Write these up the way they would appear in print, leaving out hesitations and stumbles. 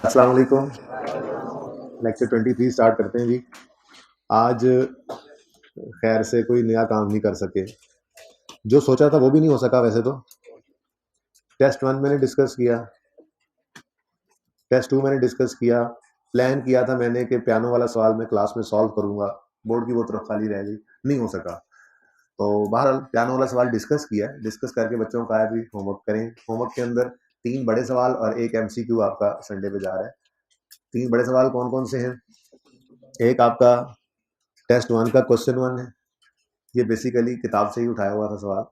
अस्सलाम वालेकुम। Lecture 23 start करते हैं जी। आज खैर से कोई नया काम नहीं कर सके, जो सोचा था वो भी नहीं हो सका। वैसे तो टेस्ट 1 मैंने डिस्कस किया, टेस्ट 2 मैंने डिस्कस किया, प्लान किया था मैंने कि पियानो वाला सवाल मैं क्लास में सॉल्व करूंगा, बोर्ड की वो तरफ खाली रह गई, नहीं हो सका। तो बहरहाल पियानो वाला सवाल डिस्कस किया, डिस्कस करके बच्चों का भी होमवर्क करें। होमवर्क के अंदर 3 बड़े सवाल और एक एमसीक्यू आपका संडे पे जा रहा है। 3 बड़े सवाल कौन कौन से हैं? एक आपका टेस्ट 1 का क्वेश्चन 1 है, ये बेसिकली किताब से ही उठाया हुआ था सवाल,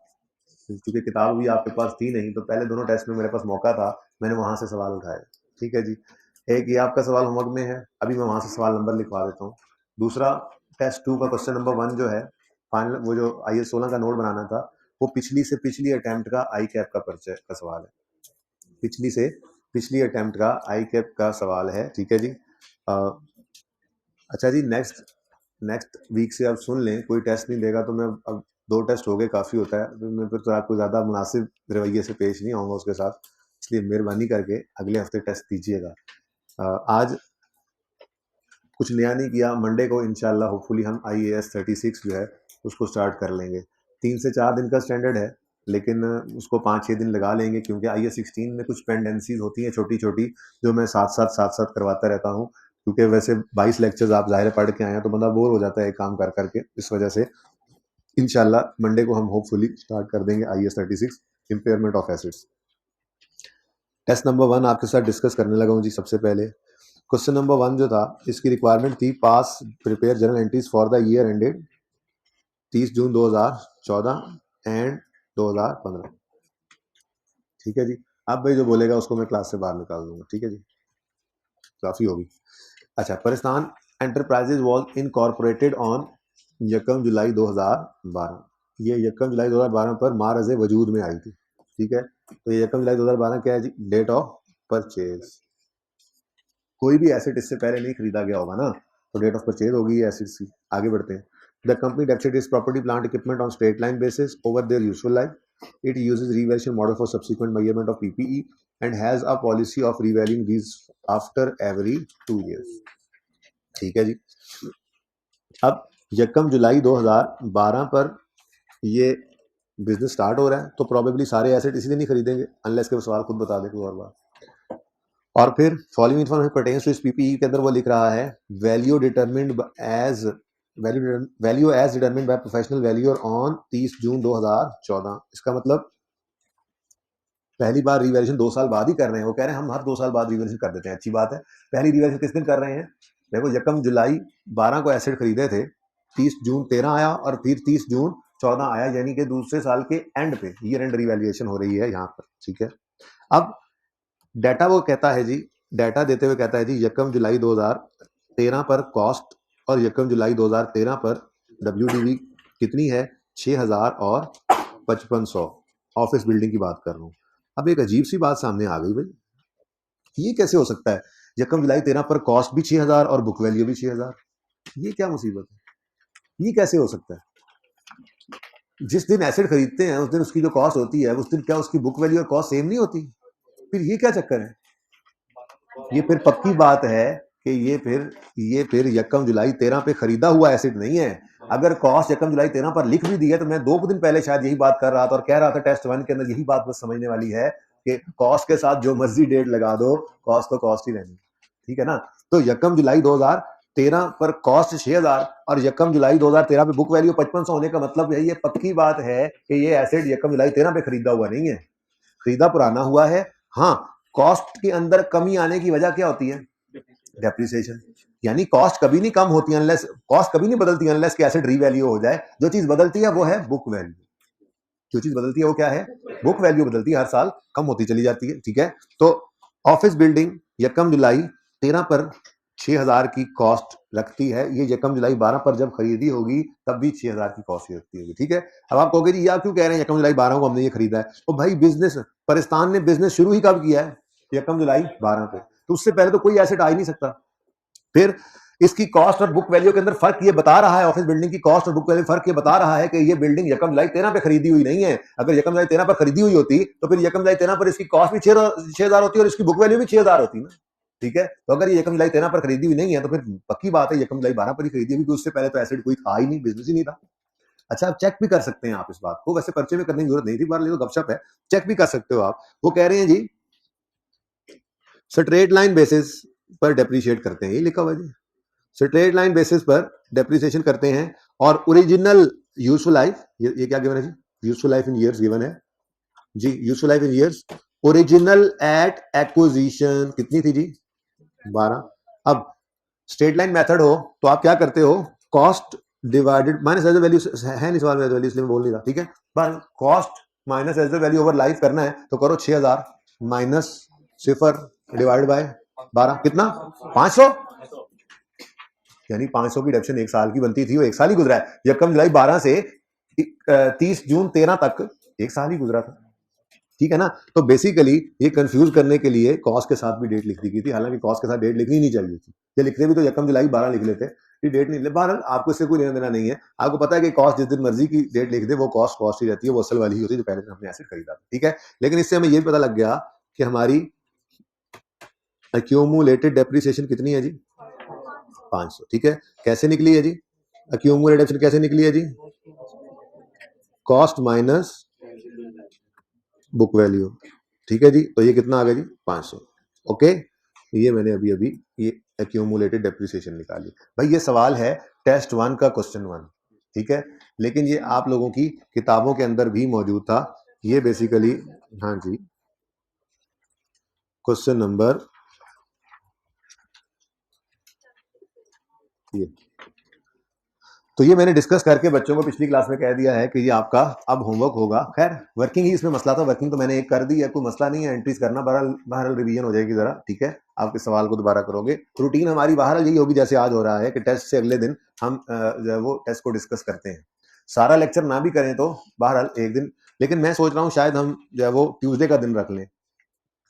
क्योंकि किताब भी आपके पास थी नहीं, तो पहले दोनों टेस्ट में मेरे पास मौका था, मैंने वहां से सवाल उठाए। ठीक है जी। एक ये आपका सवाल होमवर्क में है, अभी मैं वहां से सवाल नंबर लिखवा देता हूँ। दूसरा टेस्ट 2 का क्वेश्चन नंबर 1 जो है, फाइनल वो जो IS 16 का नोट बनाना था, वो पिछली से पिछली अटेम्प्ट का आई कैप का परिचय का सवाल है। पिछली से पिछली अटेम्प्ट का आई कैप का सवाल है। ठीक है जी। अच्छा जी, नेक्स्ट वीक से आप सुन लें, कोई टेस्ट नहीं देगा तो मैं अब 2 टेस्ट हो गए काफ़ी होता है, तो मैं फिर तो आपको ज़्यादा मुनासिब रवैये से पेश नहीं आऊँगा उसके साथ, इसलिए मेहरबानी करके अगले हफ्ते टेस्ट दीजिएगा। आज कुछ नया नहीं किया, मंडे को इंशाल्लाह होपफुली हम IAS 36 जो है उसको स्टार्ट कर लेंगे। 3 से 4 दिन का स्टैंडर्ड है, लेकिन उसको 5-6 दिन लगा लेंगे, क्योंकि IAS 16 में कुछ पेंडेंसीज होती हैं छोटी छोटी, जो मैं साथ साथ करवाता रहता हूँ, क्योंकि वैसे 22 लेक्चर्स आप ज़ाहिर पढ़ के आए हैं तो बंदा बोर हो जाता है एक काम कर करके। इस वजह से इंशाल्लाह मंडे को हम होपफुली स्टार्ट कर देंगे IAS 36 impairment of assets. Test number 1 आपके साथ डिस्कस करने लगा हूँ जी। सबसे पहले क्वेश्चन नंबर 1 जो था, इसकी रिक्वायरमेंट थी pass prepare journal entries for the year ended 30 June 2014 and 2015। ठीक है जी। अब भाई जो बोलेगा उसको मैं क्लास से बाहर निकाल दूंगा। ठीक है जी, काफी होगी। अच्छा, Paristan enterprises was incorporated on 1 जुलाई 2012। ये 1 जुलाई 2012 पर मारज़ वजूद में आई थी। ठीक है, तो ये 1 जुलाई 2012 क्या है जी? Date of purchase. कोई भी एसेट इससे पहले नहीं खरीदा गया होगा ना, तो डेट ऑफ परचेज होगी ये एसेट्स की। आगे बढ़ते हैं। The company depreciates is property plant equipment on straight line basis over their useful life. It uses revaluation model for subsequent measurement of PPE and has a policy of revaluing these after every 2 years। ठीक है जी। अब 1 जुलाई 2012 पर ये business start हो रहा है, तो probably सारे एसेट इसी दिन नहीं खरीदेंगे, अनलेस के वो सवाल खुद बता दे कोई और बात। और फिर फॉलोइंग इन्फॉर्मेशन पर्टेन्स टू इस PPE के अंदर वो लिख रहा है value determined as value as determined by professional valuer on 30 June 2014। इसका मतलब पहली बार रिवैल्यूएशन 2 साल बाद ही कर रहे हैं। वो कह रहे हैं हम हर 2 साल बाद रिवैल्यूएशन कर देते हैं, अच्छी बात है। पहली रिवैल्यूएशन किस दिन कर रहे हैं? देखो, 1 जुलाई 12 को एसेट खरीदे थे, 30 जून 13 आया और फिर 30 जून 14 आया, यानी कि दूसरे साल के एंड पे ईयर एंड रिवैल्यूएशन हो रही है यहाँ पर। ठीक है, अब डाटा वो कहता है जी, डाटा देते हुए कहता है जी 1 जुलाई 2013 पर कॉस्ट और 1 जुलाई 2013 पर WDV कितनी है? 6000 और 5500। ऑफिस बिल्डिंग की बात कर रहा हूँ। अब एक अजीब सी बात सामने आ गई भाई, ये कैसे हो सकता है? 1 जुलाई 13 पर कॉस्ट भी 6000 और बुक वैल्यू भी 6000। ये क्या मुसीबत है? ये कैसे हो सकता है? जिस दिन एसेट खरीदते हैं उस दिन उसकी जो कॉस्ट होती है, उस दिन क्या उसकी बुक वैल्यू और कॉस्ट सेम नहीं होती? फिर ये क्या चक्कर है? ये फिर पक्की बात है कि ये फिर 1 जुलाई 13 पे खरीदा हुआ एसेट नहीं है। अगर कॉस्ट 1 जुलाई 13 पर लिख भी दी है, तो मैं 2 दिन पहले शायद यही बात कर रहा था और कह रहा था टेस्ट 1 के अंदर यही बात बस समझने वाली है कि कॉस्ट के साथ जो मर्जी डेट लगा दो, कॉस्ट तो कॉस्ट ही रहनी। ठीक है ना? तो 1 जुलाई 2013 पर कॉस्ट 6000 और 1 जुलाई 2013 पे बुक वैल्यू 5500 होने का मतलब यही है, पक्की बात है कि ये एसेट 1 जुलाई 13 पे खरीदा हुआ नहीं है, खरीदा पुराना हुआ है। हाँ, कॉस्ट के अंदर कमी आने की वजह क्या होती है? डेप्रिसिएशन। यानी कॉस्ट कभी नहीं कम होती अनलेस, कॉस्ट कभी नहीं बदलती अनलेस कि एसेट रीवैल्यू हो जाए। जो चीज बदलती है वो है बुक वैल्यू। जो चीज बदलती है वो क्या है? बुक वैल्यू बदलती है, हर साल कम होती चली जाती है। ठीक है, तो ऑफिस बिल्डिंग 1 जुलाई 13 पर 6000 की कॉस्ट रखती है। ये 1 जुलाई 12 पर जब खरीदी होगी तब भी 6000 की कॉस्ट रखती होगी। ठीक है, अब आप कहोगे जी यार क्यों कह रहे हैं 1 जुलाई 12 को हमने ये खरीदा है? तो भाई बिजनेस, परिस्तान ने बिजनेस शुरू ही कब किया है? 1 जुलाई 12 पे, तो उससे पहले तो कोई एसेट आ ही नहीं सकता। फिर इसकी कॉस्ट और बुक वैल्यू के अंदर फर्क ये बता रहा है, ऑफिस बिल्डिंग की कॉस्ट और बुक वैल्यू फर्क ये बता रहा है कि ये बिल्डिंग 1 जुलाई 13 पे खरीदी हुई नहीं है। अगर 1 जुलाई 13 पर खरीदी हुई होती तो फिर 1 जुलाई 13 पर इसकी कॉस्ट भी 6000 होती और इसकी बुक वैल्यू भी 6000 होती ना। ठीक है। तो अगर ये यकम जुलाई 13 पर खरीदी हुई नहीं है तो फिर पक्की बात है यकम जुलाई 12 पर ही खरीदी, क्योंकि उससे पहले तो एसेट कोई था ही नहीं, बिजनेस ही नहीं था। अच्छा, आप चेक भी कर सकते हैं आप इस बात को, वैसे पर्चे में करने की जरूरत नहीं थी, बार तो गपशप है, चेक भी कर सकते हो आप। वो कह रहे हैं जी स्ट्रेट लाइन बेसिस पर डेप्रिशिएट करते हैं, ये लिखा हुआ है जी, स्ट्रेट लाइन बेसिस पर डेप्रिसिएशन करते हैं, और ओरिजिनल यूजफुल लाइफ, ये क्या गिवन है जी, useful life in years given है जी, useful life in years, original at acquisition कितनी थी जी, 12। अब स्ट्रेट लाइन मेथड हो तो आप क्या करते हो, cost divided minus as the value, है नहीं सवाल में वैल्यू इसलिए मैं बोल नहीं रहा, ठीक है। पर cost minus as the value over life करना है तो करो 6000 माइनस 0 डिवाइड बाय 12 कितना 500, यानी 500 की डिडक्शन एक साल की बनती थी, वो एक साल ही गुजरा है, यकम जुलाई 12 से 30 जून 13 तक एक साल ही गुजरा था, ठीक है ना। तो बेसिकली ये कंफ्यूज करने के लिए कॉस्ट के साथ भी डेट लिख दी गई थी, हालांकि कॉस्ट के साथ डेट लिखनी नहीं चाहिए थी, ये लिखते भी तो यकम जुलाई 12 लिख लेते, ये डेट नहीं लिख, बहरहाल आपको इससे कोई लेना देना नहीं है, आपको पता है कि कॉस्ट जिस दिन मर्जी की डेट लिख दे वो कॉस्ट ही रहती है, वो असल वाली ही होती है जो पहले दिन हमने एसेट खरीदा था, ठीक है। लेकिन इससे हमें ये भी पता लग गया कि हमारी एक्यूमुलेटेड डेप्रिसिएशन कितनी है जी, 500, ठीक है। कैसे निकली है जी एक्यूमुलेटेड, कैसे निकली है जी, कॉस्ट माइनस बुक वैल्यू, ठीक है जी। तो ये कितना आ गया जी 500, ओके। ये मैंने अभी अभी ये एक्यूमुलेटेड डेप्रिसिएशन निकाली। भाई ये सवाल है टेस्ट 1 का क्वेश्चन 1, ठीक है, लेकिन ये आप लोगों की किताबों के अंदर भी मौजूद था, ये बेसिकली, हाँ जी, क्वेश्चन नंबर ये, तो ये मैंने डिस्कस करके बच्चों को पिछली क्लास में कह दिया है कि ये आपका अब होमवर्क होगा। खैर वर्किंग ही इसमें मसला था, वर्किंग तो मैंने एक कर दी है, कोई मसला नहीं है, एंट्रीज करना, बहरहाल रिवीजन हो जाएगी जरा, ठीक है, आपके सवाल को दोबारा करोगे। रूटीन हमारी बहरहाल यही होगी जैसे आज हो रहा है कि टेस्ट से अगले दिन हम जो है वो टेस्ट को डिस्कस करते हैं, सारा लेक्चर ना भी करें तो बहरहाल एक दिन, लेकिन मैं सोच रहा हूँ शायद हम जो है वो ट्यूजडे का दिन रख लें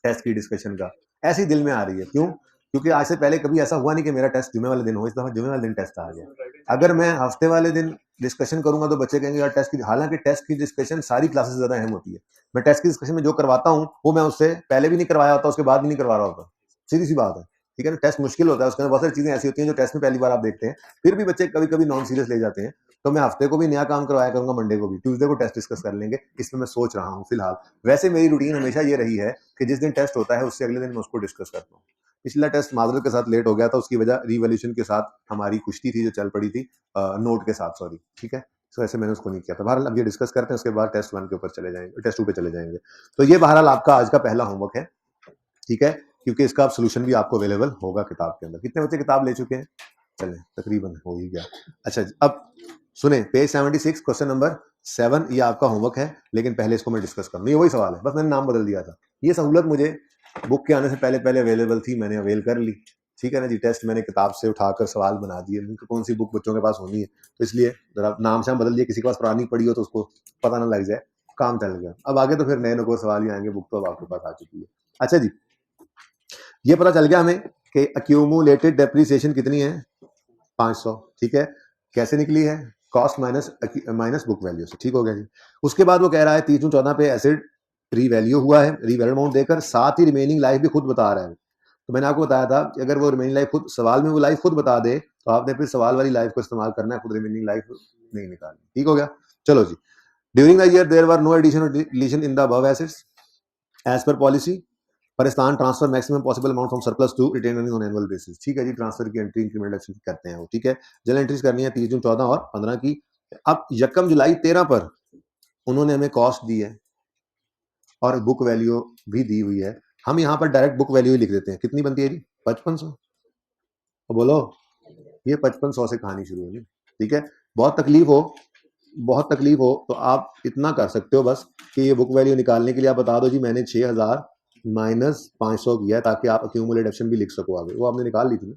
टेस्ट की डिस्कशन का, ऐसी दिल में आ रही है, क्यों, क्योंकि आज से पहले कभी ऐसा हुआ नहीं कि मेरा टेस्ट जुमे वाले दिन हो, इस दफा जुमे वाले दिन टेस्ट आ गया। अगर मैं हफ्ते वाले दिन डिस्कशन करूंगा तो बच्चे कहेंगे यार टेस्ट की, हालांकि टेस्ट की डिस्कशन सारी क्लासेस ज्यादा अहम होती है, मैं टेस्ट की डिस्कशन में जो करवाता हूँ वो मैं उससे पहले भी नहीं करवाया होता, उसके बाद भी नहीं करवा रहा होता, सीधी सी बात है, ठीक है ना। टेस्ट मुश्किल होता है, उसके अंदर बहुत सारी चीजें ऐसी होती हैं जो टेस्ट में पहली बार आप देखते हैं, फिर भी बच्चे कभी कभी नॉन सीरियस ले जाते हैं, तो मैं हफ्ते को भी नया काम करवाया करूंगा, मंडे को भी, ट्यूसडे को टेस्ट डिस्कस कर लेंगे, इसमें मैं सोच रहा हूँ फिलहाल। वैसे मेरी रूटीन हमेशा ये रही है कि जिस दिन टेस्ट होता है उससे अगले दिन मैं उसको डिस्कस करता हूँ। पिछला टेस्ट माजरत के साथ लेट हो गया था, उसकी वजह रिवॉल्यूशन के साथ हमारी कुश्ती थी जो चल पड़ी थी, नोट के साथ, सॉरी, ठीक है, तो ऐसे मैंने उसको नहीं किया था। बहरहाल अब ये डिस्कस करते हैं, उसके बाद टेस्ट 1 के ऊपर चले जाएंगे, टेस्ट 2 पे चले जाएंगे। तो ये बहरहाल आपका आज का पहला होमवर्क है, ठीक है, क्योंकि इसका सोल्यूशन भी आपको अवेलेबल होगा किताब के अंदर। कितने बच्चे किताब ले चुके हैं, चलें तकरीबन हो ही गया। अच्छा अब सुने, पेज 76 क्वेश्चन नंबर 7, ये आपका होमवर्क है, लेकिन पहले इसको मैं डिस्कस करूँ, ये वही सवाल है, बस मैंने नाम बदल दिया था, ये सहूलत मुझे बुक के आने से पहले पहले अवेलेबल थी, मैंने अवेल कर ली, ठीक है ना जी। टेस्ट मैंने किताब से उठाकर सवाल बना दिए, कौन सी बुक बच्चों के पास होनी है, तो इसलिए जरा नाम शाम बदल दिया, किसी के पास पुरानी पड़ी हो तो उसको पता ना लग जाए, काम चल गया। अब आगे तो फिर नए नए सवाल ही आएंगे, बुक तो अब आपके पास आ चुकी है। अच्छा जी, ये पता चल गया हमें कि एक्यूमुलेटेड डेप्रिसिएशन कितनी है, 500, ठीक है। कैसे निकली है, कॉस्ट माइनस बुक वैल्यू से, ठीक हो गया जी। उसके बाद वो कह रहा है 30 जून 14 पे एसेट रीवैल्यू हुआ है, रीवैल्यू अमाउंट देकर, साथ ही रिमेनिंग लाइफ भी खुद बता रहा है। तो मैंने आपको बताया था कि अगर वो रिमेनिंग लाइफ खुद सवाल में वो लाइफ खुद बता दे तो आपने फिर सवाल वाली लाइफ को इस्तेमाल करना है, खुद रिमेनिंग लाइफ नहीं निकालनी, ठीक हो गया। चलो जी, during the year there were no addition और deletion in the above assets as per policy, परिस्थान transfer maximum possible amount from surplus to retain earning on annual basis, ठीक है जी। ट्रांसफर की एंट्री इंक्रीमेंट एक्शन करते हैं वो, ठीक है। जल एंट्रीज करनी है 30 जून 14 और 15 की। अब यकम जुलाई 13 पर उन्होंने हमें कॉस्ट दी है और बुक वैल्यू भी दी हुई है, हम यहाँ पर डायरेक्ट बुक वैल्यू ही लिख देते हैं, कितनी बनती है जी 5500, तो बोलो ये 5500 से कहानी शुरू होगी, ठीक है। बहुत तकलीफ हो तो आप इतना कर सकते हो बस कि ये बुक वैल्यू निकालने के लिए आप बता दो जी मैंने 6000 माइनस 500 किया है, ताकि आप एक्यूमुलेट ऑप्शन भी लिख सको आगे, वो आपने निकाल ली थी ना,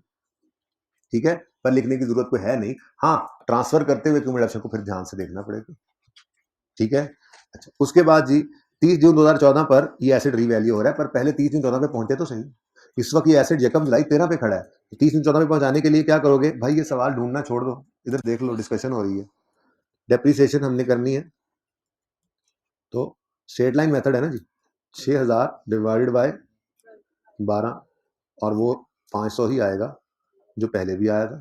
ठीक है, पर लिखने की जरूरत कोई है नहीं। हाँ, ट्रांसफर करते हुए एक्यूमुलेट ऑप्शन को फिर ध्यान से देखना पड़ेगा, ठीक है। अच्छा, उसके बाद जी 30 जून 2014 पर ये एसेट रीवैल्यू हो रहा है, पर पहले 30 जून 14 पे पहुंचे तो सही। इस वक्त ये एसेट यकम जुलाई 13 पे खड़ा है, तो 30 जून 14 पे पहुंचाने के लिए क्या करोगे भाई, ये सवाल ढूंढना छोड़ दो, इधर देख लो डिस्कशन हो रही है, डेप्रिसिएशन हमने करनी है, तो स्ट्रेट लाइन मेथड है ना जी, 6000 डिवाइडेड बाय 12, और वो 500 ही आएगा जो पहले भी आया था,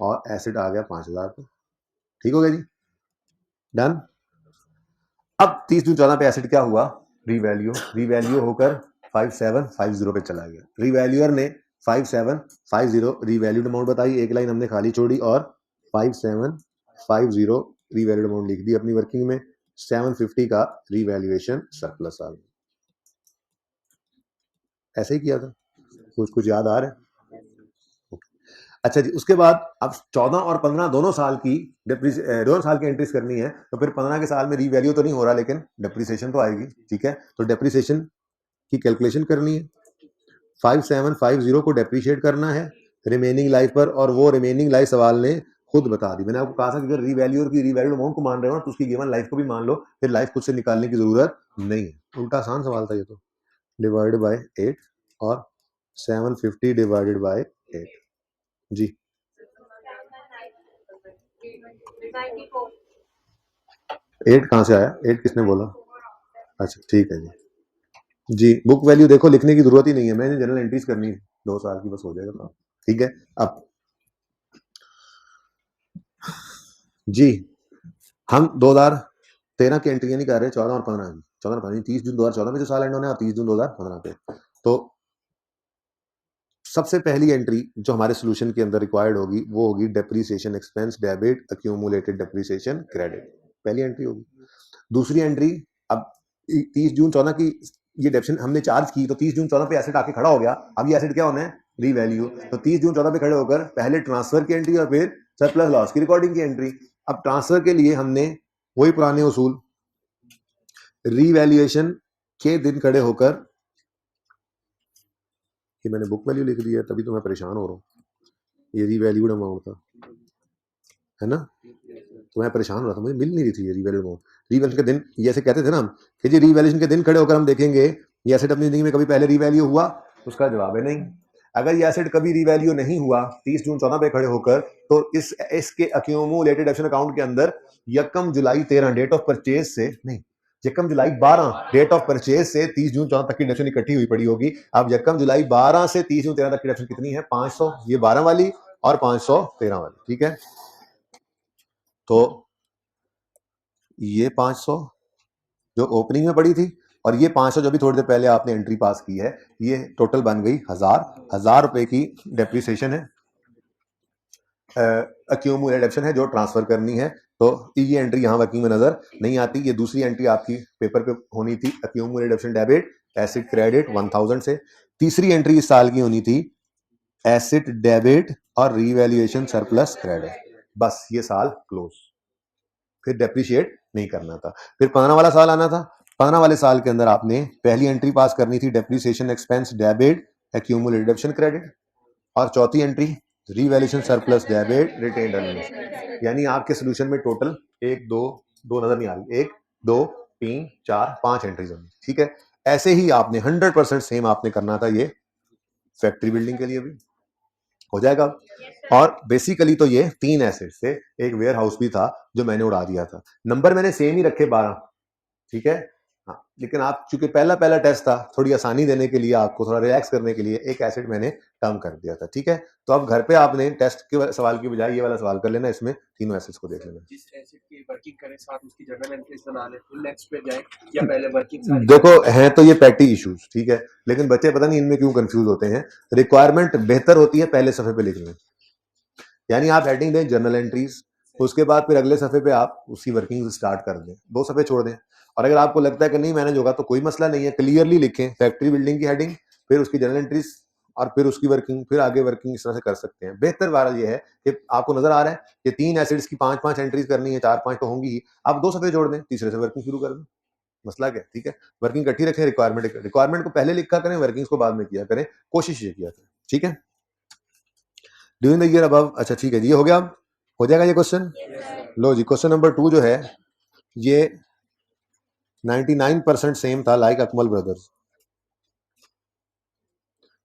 और एसिड आ गया 5000 पे। ठीक हो गया जी, डन। अब 30 जून 14 पे एसिड क्या हुआ, रीवैल्यू होकर 5750 पे चला गया। रीवैल्यूअर ने 5750 रीवैल्यूड अमाउंट बताई, एक लाइन हमने खाली छोड़ी और 5750 रीवैल्यूड अमाउंट लिख दी अपनी वर्किंग में। 750 का रीवैल्यूएशन सरप्लस आ गया। ऐसे ही किया था, कुछ याद आ रहा है? अच्छा जी, उसके बाद अब 14 और 15 दोनों साल की दोनों साल की एंट्रीज करनी है, तो फिर 15 के साल में रीवैल्यू तो नहीं हो रहा, लेकिन डेप्रिसिएशन तो आएगी। ठीक है, तो डेप्रिसिएशन की कैलकुलेशन करनी है। 5750 को डेप्रिशिएट करना है रिमेनिंग लाइफ पर, और वो रिमेनिंग लाइफ सवाल ने खुद बता दी। मैंने आपको कहा था कि अगर रीवैल्यू की रीवैल्यूड अमाउंट को मान रहे हो तो उसकी गिवन लाइफ को भी मान लो, फिर लाइफ खुद से निकालने की जरूरत नहीं है। उल्टा आसान सवाल था ये तो। डिवाइडेड बाय 8 और 750 डिवाइडेड बाय 8 जी। 8 कहाँ से आया? 8 किसने बोला? अच्छा ठीक है जी। बुक वैल्यू देखो, लिखने की जरूरत ही नहीं है, मैंने जनरल एंट्रीज करनी है 2 साल की, बस हो जाएगा काम। ठीक है, अब जी हम 2013 की एंट्री नहीं कर रहे, 14 और 15 की। 14 और 15, 30 जून 2014 में जो साल एंड होना है, और 30 जून 2015 पे। तो सबसे पहली एंट्री जो हमारे सोल्यूशन के अंदर रिक्वायर्ड होगी वो होगी depreciation expense debit accumulated depreciation credit, पहली एंट्री होगी। दूसरी एंट्री, अब 30 जून 14 की ये डेप्शन हमने चार्ज की, तो 30 जून 14 पे एसेट आके खड़ा हो गया। अब ये एसेट क्या होना है? रीवैल्यू। तो 30 जून 14 पे खड़े होकर पहले ट्रांसफर की एंट्री और फिर सरप्लस लॉस की रिकॉर्डिंग की एंट्री। अब ट्रांसफर के लिए हमने वही पुराने उसूल, रीवैल्यूएशन के दिन खड़े होकर, ये मैंने बुक वैल्यू लिख दी है तभी तो मैं परेशान हो रहा हूँ, ये रीवैल्यूड अमाउंट था, है ना? तो मैं परेशान हो रहा था, मुझे मिल नहीं रही थी ये रीवैल्यूड अमाउंट। रीवैल्यूशन के दिन, ये ऐसे कहते थे ना हम कि जी रीवैल्यूशन के दिन खड़े होकर हम देखेंगे ये एसेट अपनी जिंदगी में कभी पहले रीवैल्यू हुआ? उसका जवाब है नहीं। अगर ये एसेट कभी रीवैल्यू नहीं हुआ 30 जून 14 पे खड़े होकर, तो इसके अक्यूमुलेटेड एक्शन अकाउंट के अंदर यकम जुलाई 13 डेट ऑफ परचेज से नहीं, यकम जुलाई 12 डेट ऑफ परचेज से 30 जून 14 तक की डिडक्शन इकट्ठी हुई पड़ी होगी। अब यकम जुलाई 12 से 30 जून 13 तक की डिडक्शन कितनी है? 500, ये 12 वाली और 513 वाली। ठीक है, तो ये 500 जो ओपनिंग में पड़ी थी, और ये 500 जो भी थोड़ी देर पहले आपने एंट्री पास की है, ये टोटल बन गई 1000 रुपए की डेप्रिसिएशन है, अक्यूमुलेटेड एक्शन है जो ट्रांसफर करनी है। तो ये एंट्री यहाँ वर्किंग में नजर नहीं आती। ये दूसरी एंट्री आपकी पेपर पे होनी थी, accumulated action debit acid credit 1000 से। तीसरी एंट्री इस साल की होनी थी एसिड डेबिट और रीवैल्यूएशन सरप्लस क्रेडिट। बस ये साल क्लोज, फिर डेप्रिशिएट नहीं करना था। फिर 15 वाला साल आना था। 15 वाले साल के अंदर आपने पहली एंट्री पास करनी थी depreciation expense debit accumulated action credit, और चौथी entry revaluation surplus debit retained earnings. यानी आपके सोल्यूशन में टोटल 1 2 2 नजर नहीं आ रही, 1 2 3 4 5 एंट्रीज होंगी। ठीक है, ऐसे ही आपने 100% सेम आपने करना था ये फैक्ट्री बिल्डिंग के लिए भी हो जाएगा। और बेसिकली तो ये 3 एसेट से एक वेयर हाउस भी था जो मैंने उड़ा दिया था। नंबर मैंने सेम ही रखे 12। ठीक है, हाँ, लेकिन आप चूंकि पहला टेस्ट था, थोड़ी आसानी देने के लिए, आपको थोड़ा रिलैक्स करने के लिए एक एसेट मैंने कम कर दिया था। ठीक है, तो अब घर पे आपने टेस्ट के सवाल की बजाय ये वाला सवाल कर लेना, इसमें तीनों एसेट्स को देख लेना। जिस एसेट की वर्किंग करें साथ उसकी जर्नल एंट्रीज बना ले, फिर नेक्स्ट पे जाए या पहले वर्किंग। देखो, है तो ये पैटी इश्यूज, ठीक है, लेकिन बच्चे पता नहीं इनमें क्यों कंफ्यूज होते हैं। रिक्वायरमेंट बेहतर होती है पहले सफे पे लिखने, यानी आप हेडिंग दें जर्नल एंट्रीज, उसके बाद फिर अगले सफे पे आप उसकी वर्किंग स्टार्ट कर दें, 2 सफे छोड़ दें। और अगर आपको लगता है कि नहीं मैनेज होगा तो कोई मसला नहीं है, क्लियरली लिखें फैक्ट्री बिल्डिंग की हेडिंग, फिर उसकी जर्नल एंट्रीज, और फिर उसकी वर्किंग, फिर आगे वर्किंग, इस तरह से कर सकते हैं। बेहतर वाला ये है कि आपको नजर आ रहा है कि 3 एसिड्स की 5-5 एंट्रीज करनी है, 4-5 तो होंगी ही, आप 2 सफे जोड़ दें, तीसरे से वर्किंग शुरू कर दें। मसला क्या? ठीक है, वर्किंग इकट्ठी रखें, रिक्वायरमेंट को पहले लिखा करें, वर्किंग को बाद में किया करें, कोशिश ये किया करें। ठीक है, ड्यूरिंग द ईयर अबव। अच्छा ठीक है जी, ये हो गया, हो जाएगा ये क्वेश्चन। लो जी, क्वेश्चन नंबर 2 जो है ये 99% सेम था, like Akmal brothers.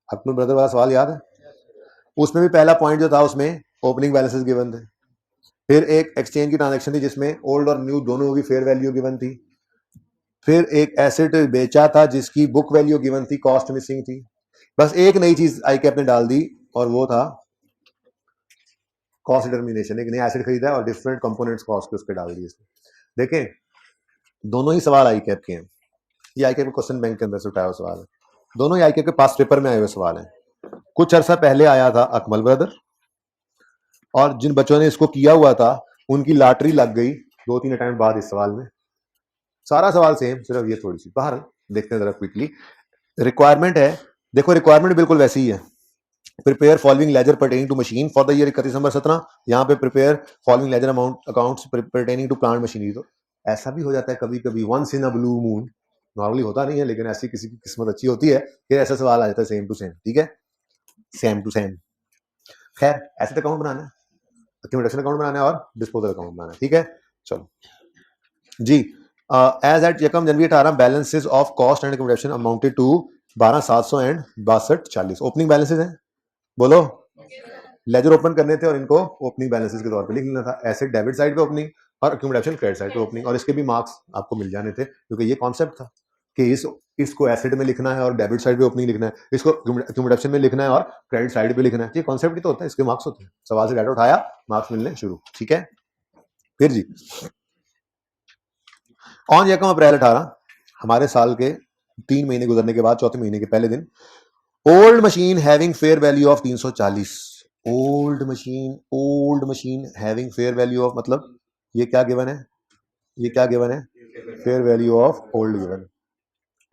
Akmal brother वाला सवाल याद है? उसमें भी पहला पॉइंट जो था उसमें ओपनिंग बैलेंसेस गिवन थे, फिर एक एक्सचेंज की ट्रांजैक्शन थी जिसमें ओल्ड और न्यू दोनों की फेयर वैल्यू गिवन थी, फिर एक एसेट बेचा था जिसकी बुक वैल्यू गिवन थी, कॉस्ट मिसिंग थी, बस एक नई चीज आई कैप ने डाल दी और वो था कॉस्ट डिटर्मिनेशन। एक नया एसिड खरीदा है और डिफरेंट कंपोनेंट्स कॉस्ट के उसके डाल दिए इसमें। देखें दोनों ही सवाल आई कैप के हैं, ये आई कैप के क्वेश्चन बैंक के अंदर से उठाया हुआ सवाल है, दोनों ही आई कैप के पास पेपर में आए हुए सवाल हैं। कुछ अरसा पहले आया था अकमल ब्रदर, और जिन बच्चों ने इसको किया हुआ था उनकी लॉटरी लग गई 2-3 अटेम्प्ट बाद इस सवाल में। सारा सवाल सेम, सिर्फ ये थोड़ी सी बाहर देखते हैं जरा क्विकली। रिक्वायरमेंट है, देखो रिक्वायरमेंट बिल्कुल वैसी ही है। Prepare following ledger pertaining to machine for the year 31 December 17। यहाँ पे prepare following ledger amount accounts pertaining to plant machinery. तो ऐसा भी हो जाता है कभी कभी, once in a blue moon, normally होता नहीं है लेकिन ऐसी किसी की किस्मत अच्छी होती है कि ऐसा सवाल आ जाता है सेम टू सेम। ठीक है, सेम टू सेम। खैर एसेट अकाउंट बनाना है, एक्यूमुलेशन अकाउंट बनाना है और डिस्पोजल अकाउंट बनाना है। ठीक है, चलो जी। एज एट यकम जनवरी 18 balances of cost and accumulation amounted to 12,700 and 6240। Opening balances हैं, बोलो। लेजर ओपन करने थे और इनको ओपनिंग बैलेंसेस के तौर पे लिख लेना था। एसेट डेबिट साइड पे ओपनिंग और एक्यूमुलेशन क्रेडिट साइड पे ओपनिंग, और इसके भी मार्क्स आपको मिल जाने थे क्योंकि ये कॉन्सेप्ट था कि इसको एसेट में लिखना है और डेबिट साइड पे ओपनिंग लिखना है, इसको एक्यूमुलेशन में लिखना है और क्रेडिट साइड पे लिखना है। ये कॉन्सेप्ट ही तो होता है, इसके मार्क्स होते हैं। सवाल से डाटा उठाया, मार्क्स मिलने शुरू। ठीक है, फिर जी ऑन यकम अप्रैल 18 हमारे साल के 3 महीने गुजरने के बाद चौथे महीने के पहले दिन, old machine having fair value of 340। Old machine having fair value of, मतलब ये क्या गिवन है, ये क्या गिवन है, fair value of old given.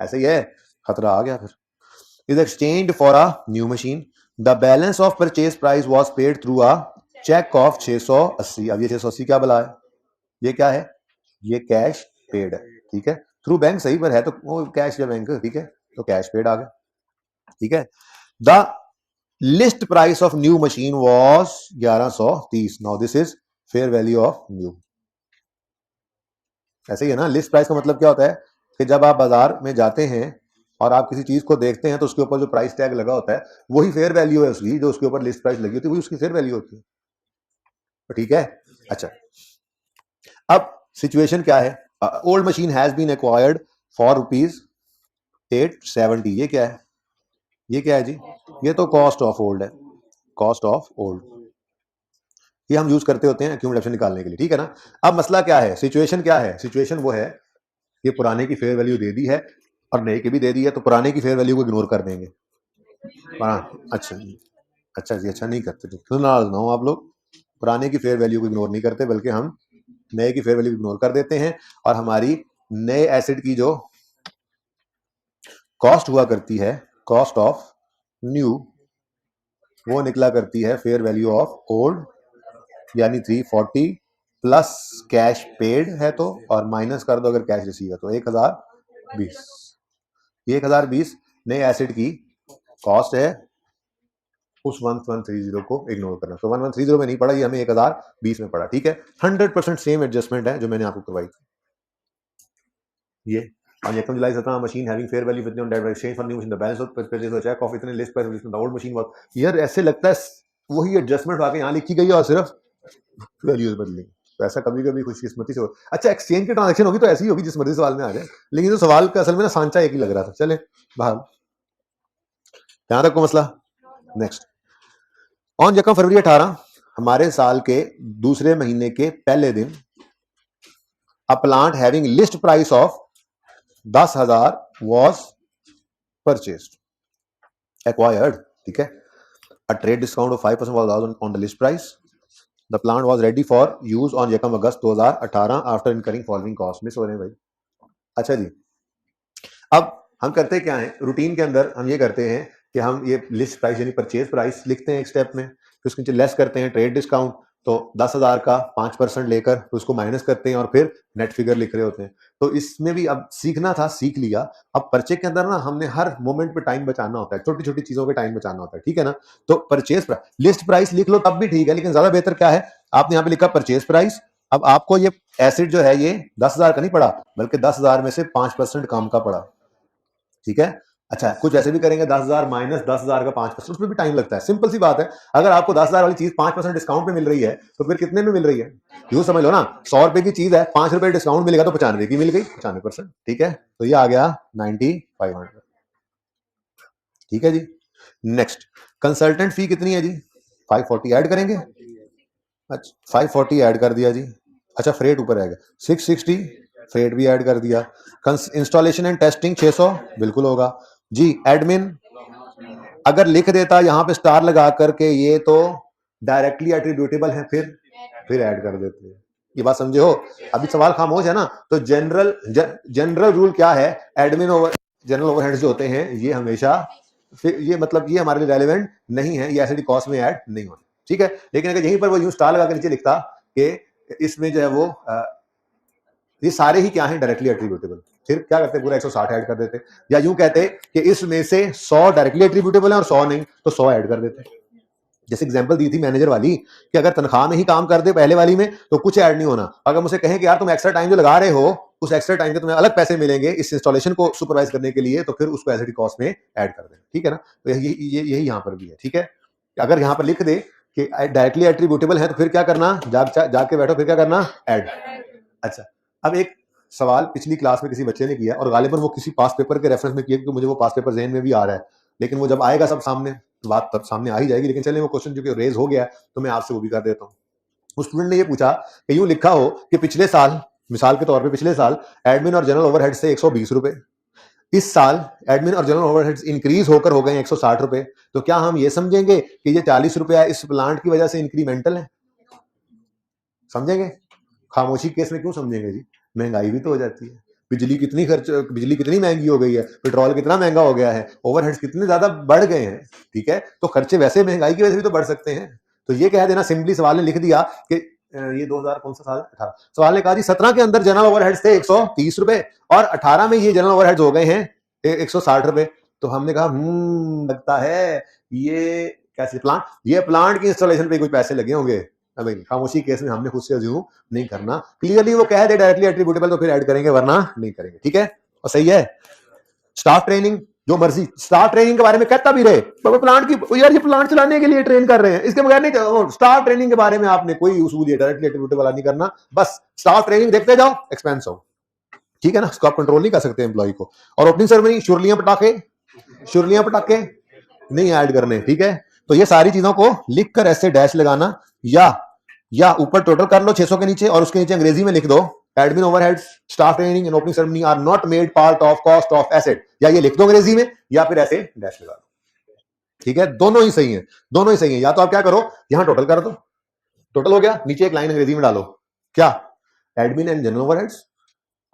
ऐसे ही है, खतरा आ गया। फिर is exchange for a new machine, the balance of purchase price was paid through a cheque of 680। अब ये 680 क्या बला है, ये क्या है, ये कैश पेड है। ठीक है, थ्रू बैंक सही पर है तो वो कैश या बैंक, ठीक है, तो कैश पेड आ गया। ठीक है, the list price of new machine was 1130। Now this is fair value of new. ऐसे ही है ना, लिस्ट प्राइस का मतलब क्या होता है कि जब आप बाजार में जाते हैं और आप किसी चीज को देखते हैं तो उसके ऊपर जो प्राइस टैग लगा होता है वही फेयर वैल्यू है उसकी, जो उसके ऊपर लिस्ट प्राइस लगी होती है वही उसकी फेयर वैल्यू होती है। ठीक है, अच्छा अब सिचुएशन क्या है, old machine has been acquired for ₹870। ये क्या है, ये क्या है जी, ये तो कॉस्ट ऑफ ओल्ड है, कॉस्ट ऑफ ओल्ड। ये हम यूज करते होते हैं एक्यूमुलेशन निकालने के लिए। ठीक है ना, अब मसला क्या है, सिचुएशन क्या है, सिचुएशन वो है ये पुराने की फेयर वैल्यू दे दी है और नए की भी दे दी है, तो पुराने की फेयर वैल्यू को इग्नोर कर देंगे। अच्छा जी, अच्छा जी, अच्छा नहीं करते तो नाराज ना हो आप लोग, पुराने की फेयर वैल्यू को इग्नोर नहीं करते बल्कि हम नए की फेयर वैल्यू इग्नोर कर देते हैं और हमारी नए एसिड की जो कॉस्ट हुआ करती है, कॉस्ट ऑफ न्यू, वो निकला करती है फेयर वैल्यू ऑफ ओल्ड, यानी 340 प्लस कैश पेड है तो, और माइनस कर दो अगर कैश रिसीव है तो 1020। 1020 नए एसिड की कॉस्ट है, उस 1130 को इग्नोर करना। तो 1130 में नहीं पड़ा, ये हमें 1020 में पड़ा। ठीक है, 100% सेम एडजस्टमेंट है जो मैंने आपको करवाई थी। ये on Yekam July 17 machine having fair value with on direct exchange for new machine, the balance of purchase was check of इतने list price of the old machine was। यार ऐसे लगता है वही एडजस्टमेंट आके यहाँ लिखी गई है और सिर्फ वैल्यूज बदली। तो ऐसा कभी कभी खुशकिस्मती से हो। अच्छा एक्सचेंज की ट्रांजेक्शन होगी तो ऐसी ही होगी जिस मर्जी सवाल में आ जाए, लेकिन जो सवाल का असल में ना सांचा एक ही लग रहा था। चले बाहर, यहाँ तक को मसला। नेक्स्ट, ऑन यकम फरवरी 18 हमारे साल के दूसरे महीने के पहले दिन, a plant having list price of 10,000 was purchased, acquired। ठीक है, a trade discount of 5% was allowed on the list price। The plant was ready for use on यकम अगस्त 2018 after incurring following cost। Miss हो रहे हैं भाई। अच्छा जी, अब हम करते क्या है, रूटीन के अंदर हम ये करते हैं कि हम ये लिस्ट प्राइस यानी परचेज प्राइस लिखते हैं एक स्टेप में, फिर उसके नीचे लेस करते हैं ट्रेड डिस्काउंट, तो 10,000 का 5% लेकर उसको माइनस करते हैं और फिर नेट फिगर लिख रहे होते हैं। तो इसमें भी अब सीखना था, सीख लिया। अब परचेज के अंदर ना हमने हर मोमेंट पे टाइम बचाना होता है, छोटी छोटी चीजों पे टाइम बचाना होता है। ठीक है ना, तो परचेज लिस्ट प्राइस लिख लो तब भी ठीक है, लेकिन ज्यादा बेहतर क्या है, आपने यहाँ पे लिखा परचेज प्राइस। अब आपको ये एसिड जो है ये 10,000 का नहीं पड़ा बल्कि 10,000 में से 5% कम का पड़ा। ठीक है, अच्छा कुछ ऐसे भी करेंगे 10,000 माइनस 10,000 का 5%, उसमें भी टाइम लगता है। सिंपल सी बात है, अगर आपको 10,000 वाली चीज 5% डिस्काउंट पे मिल रही है तो फिर कितने में मिल रही है, यूं समझ लो ना, 100 रुपए की चीज है, 5 रुपए डिस्काउंट मिलेगा तो 95 की मिल गई, 95%। ठीक है, तो ये आ गया 9500। ठीक है जी, नेक्स्ट कंसल्टेंट फी कितनी है जी? 540 ऐड करेंगे। अच्छा 540 ऐड कर दिया जी। अच्छा फ्रेट ऊपर आएगा 660, फ्रेट भी ऐड कर दिया। इंस्टॉलेशन एंड टेस्टिंग 600 बिल्कुल होगा जी। एडमिन अगर लिख देता यहाँ पे स्टार लगा करके ये तो डायरेक्टली एट्रीब्यूटेबल है, फिर ऐड कर देते हैं। ये बात समझे हो? अभी सवाल खामोश है ना? तो जनरल रूल क्या है? एडमिन जनरल ओवरहेड्स जो होते हैं ये हमेशा फिर ये मतलब ये हमारे लिए रेलेवेंट नहीं है, ये एसिड कॉस्ट में ऐड नहीं होने, ठीक है। लेकिन अगर यहीं पर वो यूं स्टार लगा के नीचे लिखता कि इसमें जो है वो ये सारे ही क्या है डायरेक्टली एट्रीब्यूटेबल, फिर क्या करते पूरा 160 ऐड कर देते। या यूं कहते कि इसमें से 100 डायरेक्टली एट्रीब्यूटेबल है और 100 नहीं, तो 100 ऐड कर देते। जैसे एग्जांपल दी थी मैनेजर वाली कि अगर तनख्वाह में ही काम कर दे पहले वाली में तो कुछ ऐड नहीं होना। अगर मुझे कहें कि यार तुम एक्स्ट्रा टाइम जो लगा रहे हो उस एक्स्ट्रा टाइम के तुम्हें अलग पैसे मिलेंगे इस इंस्टॉलेशन को सुपरवाइज करने के लिए, तो फिर उसको एसिड कॉस्ट में ऐड कर दें, ठीक है ना। तो यही यहाँ पर भी है, ठीक है। अगर यहाँ पर लिख दे कि डायरेक्टली एट्रीब्यूटेबल है तो फिर क्या करना, जाग के बैठो, फिर क्या करना, ऐड। अच्छा अब एक सवाल पिछली क्लास में किसी बच्चे ने किया और गालिबन वो किसी पास पेपर के रेफरेंस में किया, क्योंकि मुझे वो पास पेपर जहन में भी आ रहा है, लेकिन वो जब आएगा सब सामने तो बात तब सामने आ ही जाएगी। लेकिन चलिए वो क्वेश्चन जो रेज हो गया तो मैं आपसे वो भी कर देता हूँ। उस स्टूडेंट ने ये पूछा कि यूं लिखा हो कि पिछले साल, मिसाल के तौर पे पिछले साल एडमिन और जनरल ओवरहेड से 120 रुपए, इस साल एडमिन और जनरल ओवरहेड्स इंक्रीज होकर हो गए 160 रुपए, तो क्या हम ये समझेंगे कि ये 40 रुपया इस प्लांट की वजह से इंक्रीमेंटल है? समझेंगे? खामोशी केस में क्यों समझेंगे जी? महंगाई भी तो हो जाती है, बिजली कितनी महंगी हो गई है, पेट्रोल कितना महंगा हो गया है, ओवरहेड्स कितने ज्यादा बढ़ गए हैं, ठीक है। तो खर्चे वैसे महंगाई की वजह से भी तो बढ़ सकते हैं। तो ये कह देना सिंपली, सवाल ने लिख दिया कि ये 2000 कौन सा साल, 18, सवाल ने कहा जी 17 के अंदर जनरल ओवरहेड्स थे 130 रुपए और 18 में ये जनरल ओवरहेड्स हो गए हैं 160 रुपए। तो हमने कहा लगता है ये कैसे प्लांट की इंस्टॉलेशन पे कुछ पैसे लगे होंगे। अभी खामोशी केस में हमने खुद से अज्यूम नहीं करना, क्लियरली वो कह दे डायरेक्टली एट्रीब्यूटेबल तो फिर ऐड करेंगे, वरना नहीं करेंगे, ठीक है। और सही है। स्टाफ ट्रेनिंग जो मर्जी, स्टाफ ट्रेनिंग के बारे में कहता भी रहे तो प्लांट की, यार ये प्लांट चलाने के लिए ट्रेन कर रहे हैं, इसके बगैर नहीं। स्टाफ ट्रेनिंग के बारे में आपने कोई उसूल डायरेक्टली एट्रीब्यूटेबल वाला नहीं करना, बस स्टाफ ट्रेनिंग देखते जाओ, एक्सपेंस हो, ठीक है ना। उसको आप कंट्रोल नहीं कर सकते एम्प्लॉय को। और ओपनिंग सेरेमनी शुरलियां पटाखे नहीं ऐड करने, ठीक है। तो ये सारी चीजों को लिख कर ऐसे डैश लगाना, या ऊपर टोटल कर लो 600 के नीचे और उसके नीचे अंग्रेजी में लिख दो admin overheads, staff training and opening ceremony are not made part of cost of asset, या ये लिख दो अंग्रेजी में या फिर ऐसे डैश लगा दो, ठीक है। दोनों ही सही है। या तो आप क्या करो, यहां टोटल कर दो, टोटल हो गया, नीचे एक लाइन अंग्रेजी में डालो, क्या, admin and general overheads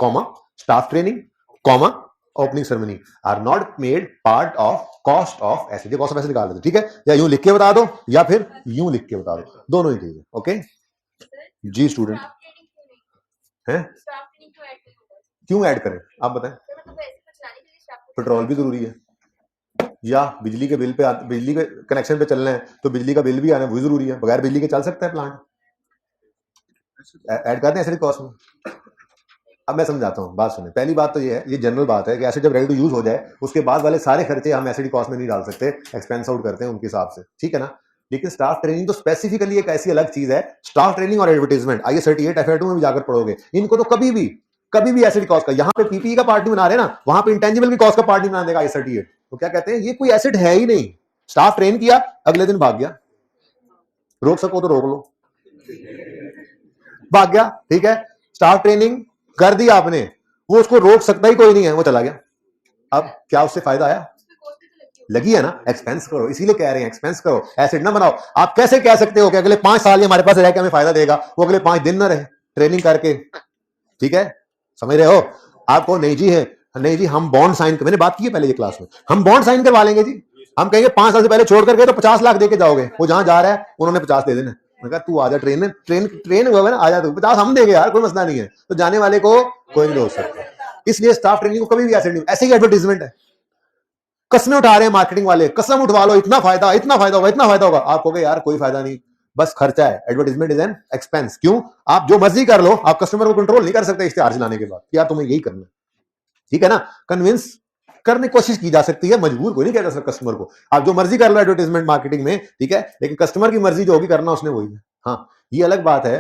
comma staff training comma opening ceremony are not made part of cost of asset, cost of asset निकाल दो, ठीक है। या यूं लिख के बता दो या फिर यूं लिख के बता दो, दोनों ही चीजें, ओके जी। स्टूडेंट है क्यों ऐड करें आप बताएं? पेट्रोल भी जरूरी है, या बिजली के बिल पे, बिजली के कनेक्शन पे चलना है तो बिजली का बिल भी आना वो जरूरी है, बगैर बिजली के चल सकता है प्लांट, ऐड करते हैं एसिड कॉस्ट में। अब मैं समझाता हूँ, बात सुने। पहली बात तो ये है, ये जनरल बात है कि एसिड जब रेडी टू यूज हो जाए उसके बाद वाले सारे खर्चे हम एसिड कॉस्ट में नहीं डाल सकते, एक्सपेंस आउट करते हैं उनके हिसाब से, ठीक है ना। लेकिन स्टाफ ट्रेनिंग तो स्पेसिफिकली एक ऐसी अलग चीज है, स्टाफ ट्रेनिंग और एडवर्टाइजमेंट आइए 38 FA2 में भी जाकर पढ़ोगे, इनको तो कभी भी एसिड कॉस्ट का, यहाँ पे पीपीई का पार्ट नहीं बना रहे ना, वहां पे इंटेंजिबल की कॉस्ट का पार्ट नहीं बना देगा I38। तो क्या कहते हैं, ये कोई एसिड है ही नहीं। स्टाफ ट्रेन किया, अगले दिन भाग गया, रोक सको तो रोक लो, भाग गया, ठीक है। स्टाफ ट्रेनिंग कर दी आपने, वो उसको रोक सकता ही कोई नहीं है, वो चला गया। अब क्या उससे फायदा आया? लगी है ना, एक्सपेंस करो, इसीलिए कह रहे हैं एक्सपेंस करो, एसिड ना बनाओ। आप कैसे कह सकते हो कि अगले 5 साल ये हमारे पास रह के हमें फायदा देगा, वो अगले 5 दिन ना रहे ट्रेनिंग करके, ठीक है, समझ रहे हो। आपको नहीं जी हम बॉन्ड साइन, मैंने बात की है पहले ये क्लास में, हम बॉन्ड साइन करवा लेंगे जी, हम कहेंगे 5 साल से पहले छोड़ करके तो 50 लाख देके जाओगे, वो जहां जा रहा है उन्होंने 50 दे देना, मैं कहा तू आजा, ट्रेन हुआ ना, आजा तू, 50 हम देंगे यार, कोई मसला नहीं है। तो जाने वाले को कोई नहीं रोक सकता, इसलिए स्टाफ ट्रेनिंग को कभी भी एसिड नहीं, ऐसे ही एडवर्टाइजमेंट है, कसमें उठा रहे हैं मार्केटिंग वाले, कसम उठवा लो, इतना फायदा होगा, आप कहोगे यार कोई फायदा नहीं, बस खर्चा है। Advertisement is an expense. क्यों? आप जो मर्जी कर लो, आप कस्टमर को कंट्रोल नहीं कर सकते इश्तेहार चलाने के बाद, यार तुम्हें यही करना है, ठीक है ना। कन्विंस करने की कोशिश की जा सकती है, मजबूर कोई नहीं किया जा सकता कस्टमर को, आप जो मर्जी कर लो एडवर्टाइजमेंट मार्केटिंग में, ठीक है, लेकिन कस्टमर की मर्जी जो होगी करना उसने वही है। हाँ, ये अलग बात है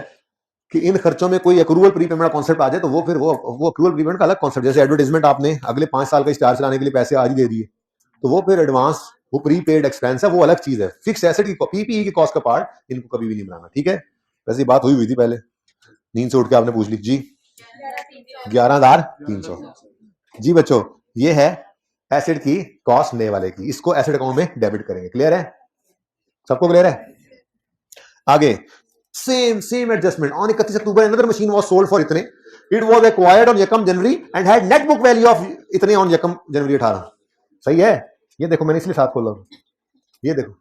कि इन खर्चों में कोई अक्रूवल प्रीपेमेंट का कॉन्सेप्ट आ जाए तो वो फिर वो अक्रूवल प्रीपेमेंट का अलग कॉन्सेप्ट, जैसे एडवर्टाइजमेंट आपने अगले 5 साल का इश्तेहार चलाने के लिए पैसे आज ही दे दिए, तो वो फिर एडवांस वो प्रीपेड एक्सपेंस है, वो अलग चीज है। फिक्स एसेट की पीपीई की कॉस्ट का पार्ट इनको कभी भी नहीं बनाना, ठीक है। वैसे बात हुई थी पहले, नींद से उठ के आपने पूछ ली जी। 11,300 जी बच्चों, ये है एसेट की कॉस्ट नए वाले की, इसको एसेट अकाउंट में डेबिट करेंगे। क्लियर है, सबको क्लियर है? आगे same adjustment on 31 October another machine was sold for इतने, इट वाज एक्वायर्ड ऑन यकम January and had net book value of इतने ऑन यकम जनवरी 18। सही है, ये देखो मैंने इसलिए साथ खोला, ये देखो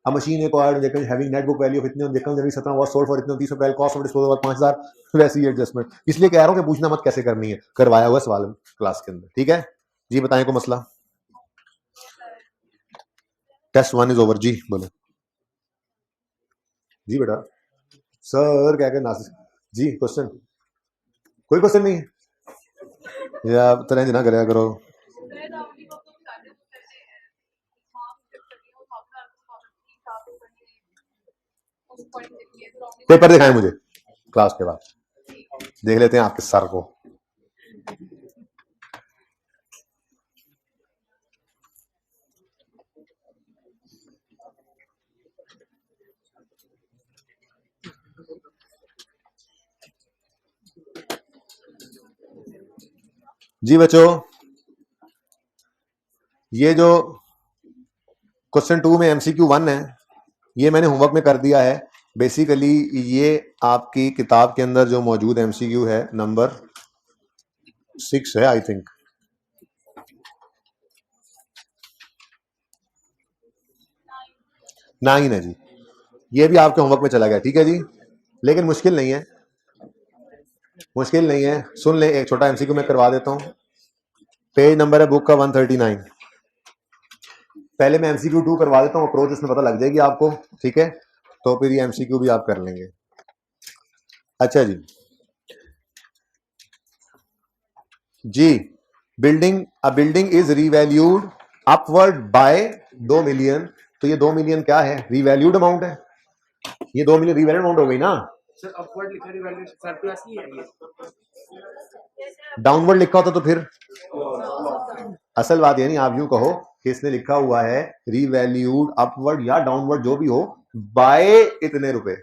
a machine acquired on having net book value of इतने on January 17 was sold for इतने 30 अप्रैल, कॉस्ट ऑफ डिस्पोजल 5000। वैसे ही एडजस्टमेंट, इसलिए कह रहा हूं कि पूछना मत कैसे करनी है, करवाया हुआ सवाल क्लास के अंदर, ठीक है जी। बताएं को मसला, टेस्ट 1 इज ओवर जी, बोले जी बेटा। सर क्या कहना जी, क्वेश्चन कोई क्वेश्चन नहीं है या तरह ना कराया करो। पेपर दिखाएं मुझे क्लास के बाद, देख लेते हैं आपके सर को। जी बच्चों, ये जो क्वेश्चन 2 में एमसीक्यू 1 है, ये मैंने होमवर्क में कर दिया है। बेसिकली ये आपकी किताब के अंदर जो मौजूद एमसीक्यू है नंबर 6 है आई थिंक, 9 है जी। ये भी आपके होमवर्क में चला गया, ठीक है जी, लेकिन मुश्किल नहीं है, मुश्किल नहीं है। सुन ले, एक छोटा एमसीक्यू मैं करवा देता हूं। पेज नंबर है बुक का 139। पहले मैं एमसीक्यू 2 करवा देता हूं, अप्रोच इसमें पता लग जाएगी आपको, ठीक है, तो फिर ये एमसीक्यू भी आप कर लेंगे। अच्छा जी जी, building is revalued upward by 2 million. तो ये 2 मिलियन क्या है? रीवैल्यूड अमाउंट है, ये 2 मिलियन रीवैल्यूड अमाउंट हो गई ना। सर अपवर्ड लिखा रीवैल्यूड सरप्लस ही है ये, डाउनवर्ड लिखा होता तो फिर असल बात ये नहीं, आप यूं कहो कि इसने लिखा हुआ है रीवैल्यूड अपवर्ड या डाउनवर्ड जो भी हो बाय इतने रुपए,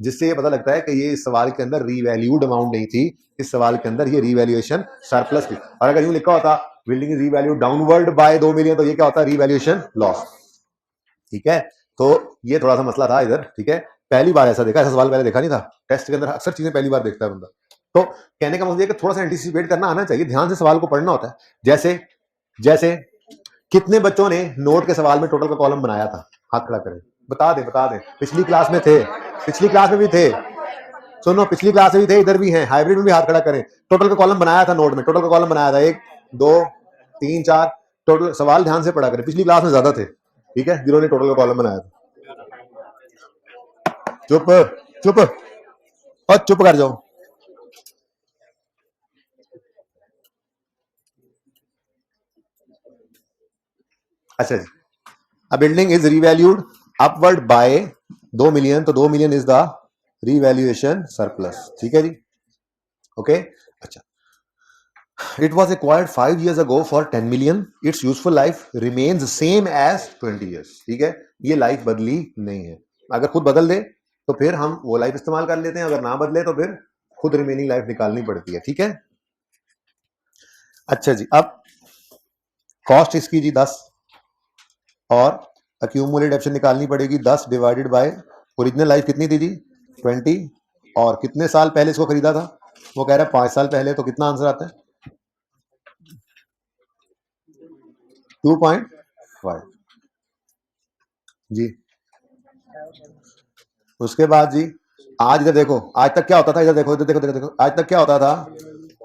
जिससे ये पता लगता है कि ये इस सवाल के अंदर रीवैल्यूड अमाउंट नहीं थी, इस सवाल के अंदर ये रीवैल्यूएशन सरप्लस थी। और अगर यूं लिखा होता building is revalued downward by 2 million, तो ये क्या होता है? रीवैल्यूएशन लॉस, ठीक है। तो ये थोड़ा सा मसला था इधर, ठीक है। पहली बार ऐसा देखा, ऐसा सवाल पहले देखा नहीं था टेस्ट के अंदर, अक्सर चीजें पहली बार देखता है बंदा। तो कहने का मतलब ये कि थोड़ा सा एंटीसिपेट करना आना चाहिए, ध्यान से सवाल को पढ़ना होता है। जैसे जैसे कितने बच्चों ने नोट के सवाल में टोटल का कॉलम बनाया था? हाथ खड़ा करें, बता दें। पिछली क्लास में थे, पिछली क्लास में भी थे, सुनो पिछली क्लास में भी थे, इधर भी हैं, हाइब्रिड में भी हाथ खड़ा करें। टोटल का कॉलम बनाया था नोट में, टोटल का कॉलम बनाया था 1 2 3 4, टोटल सवाल ध्यान से पढ़ा करें, पिछली क्लास में ज्यादा थे, ठीक है, जिन्होंने टोटल का कॉलम बनाया था। चुप चुप और चुप कर जाओ। अच्छा जी, a building is revalued upward by 2 million, तो 2 million is the revaluation surplus, ठीक है जी, ओके। अच्छा, it was acquired 5 years ago for 10 million, it's useful life remains same as 20 years, ठीक है। ये लाइफ बदली नहीं है, अगर खुद बदल दे तो फिर हम वो लाइफ इस्तेमाल कर लेते हैं, अगर ना बदले तो फिर खुद रिमेनिंग लाइफ निकालनी पड़ती है, ठीक है। अच्छा जी, अब कॉस्ट इसकी जी 10 और अक्यूमुलेटेड ऑप्शन निकालनी पड़ेगी 10 डिवाइडेड बाय ओरिजिनल लाइफ कितनी थी जी? 20, और कितने साल पहले इसको खरीदा था? वो कह रहा है 5 साल पहले, तो कितना आंसर आता है? 2.5 जी। उसके बाद जी आज इधर देखो, आज तक क्या होता था, इधर देखो इधर देखो, देखो आज तक क्या होता था,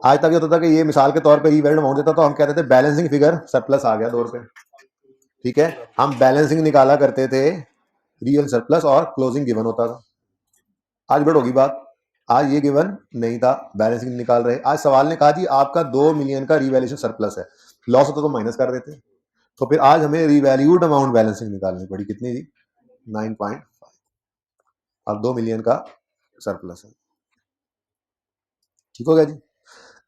आज तक ये होता था कि ये मिसाल के तौर पे रीवैल्यूड अमाउंट देता, तो हम कहते थे बैलेंसिंग फिगर सरप्लस आ गया 2 रुपए, ठीक है। हम बैलेंसिंग निकाला करते थे, रियल सरप्लस और क्लोजिंग गिवन होता था। आज बढ़ होगी बात, आज ये गिवन नहीं था, बैलेंसिंग निकाल रहे। आज सवाल ने कहा जी आपका 2 मिलियन का रीवैल्यूएशन सरप्लस है, लॉस होता तो माइनस कर देते, तो फिर आज हमें रीवैल्यूड अमाउंट बैलेंसिंग निकालनी पड़ी, कितनी जी? 9.5, अब 2 मिलियन का सरप्लस है, ठीक हो गया जी।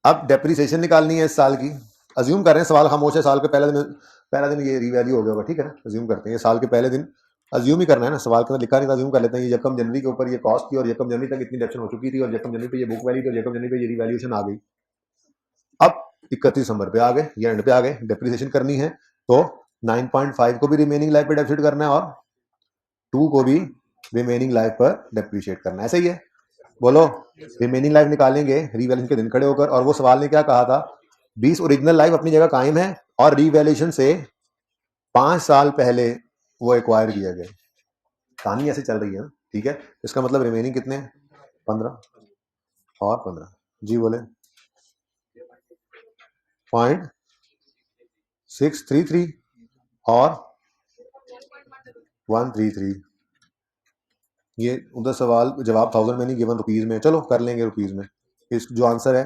अब डेप्रिसिएशन निकालनी है इस साल की, अज्यूम कर रहे हैं, सवाल खामोश है, साल के पहला दिन ये रीवैल्यू हो गया होगा, ठीक है ना, अज्यूम करते हैं ये साल के पहले दिन, अज्यूम ही करना है ना, सवाल के अंदर लिखा नहीं था, अज्यूम कर लेते हैं ये यकम जनवरी के ऊपर ये कॉस्ट थी और यकम जनवरी तक इतनी डिडक्शन हो चुकी थी और यकम जनवरी पे ये बुक वैल्यू थी और यकम जनवरी पे ये रीवैल्यूएशन आ गई। अब 31 दिसंबर पे आ गए, ये एंड पे आ गए, डेप्रिसिएशन करनी है तो 9.5 को भी रिमेनिंग लाइफ पे डेप्रिशिएट करना है और 2 को भी रिमेनिंग लाइफ पर डेप्रिशिएट करना है, ऐसा ही है। बोलो, रिमेनिंग लाइफ निकालेंगे रीवैल्यूएशन के दिन खड़े होकर, और वो सवाल ने क्या कहा था, 20 ओरिजिनल लाइफ अपनी जगह कायम है और रीवैल्यूएशन से 5 साल पहले वो एक्वायर किया गया। कहानी ऐसे चल रही है ना, ठीक है। इसका मतलब रिमेनिंग कितने, 15 और 15, जी बोले 0.633 और 133, ये उधर सवाल जवाब 1000 में नहीं गिवन रुपीज में, चलो कर लेंगे रुपीज में। इस जो आंसर है,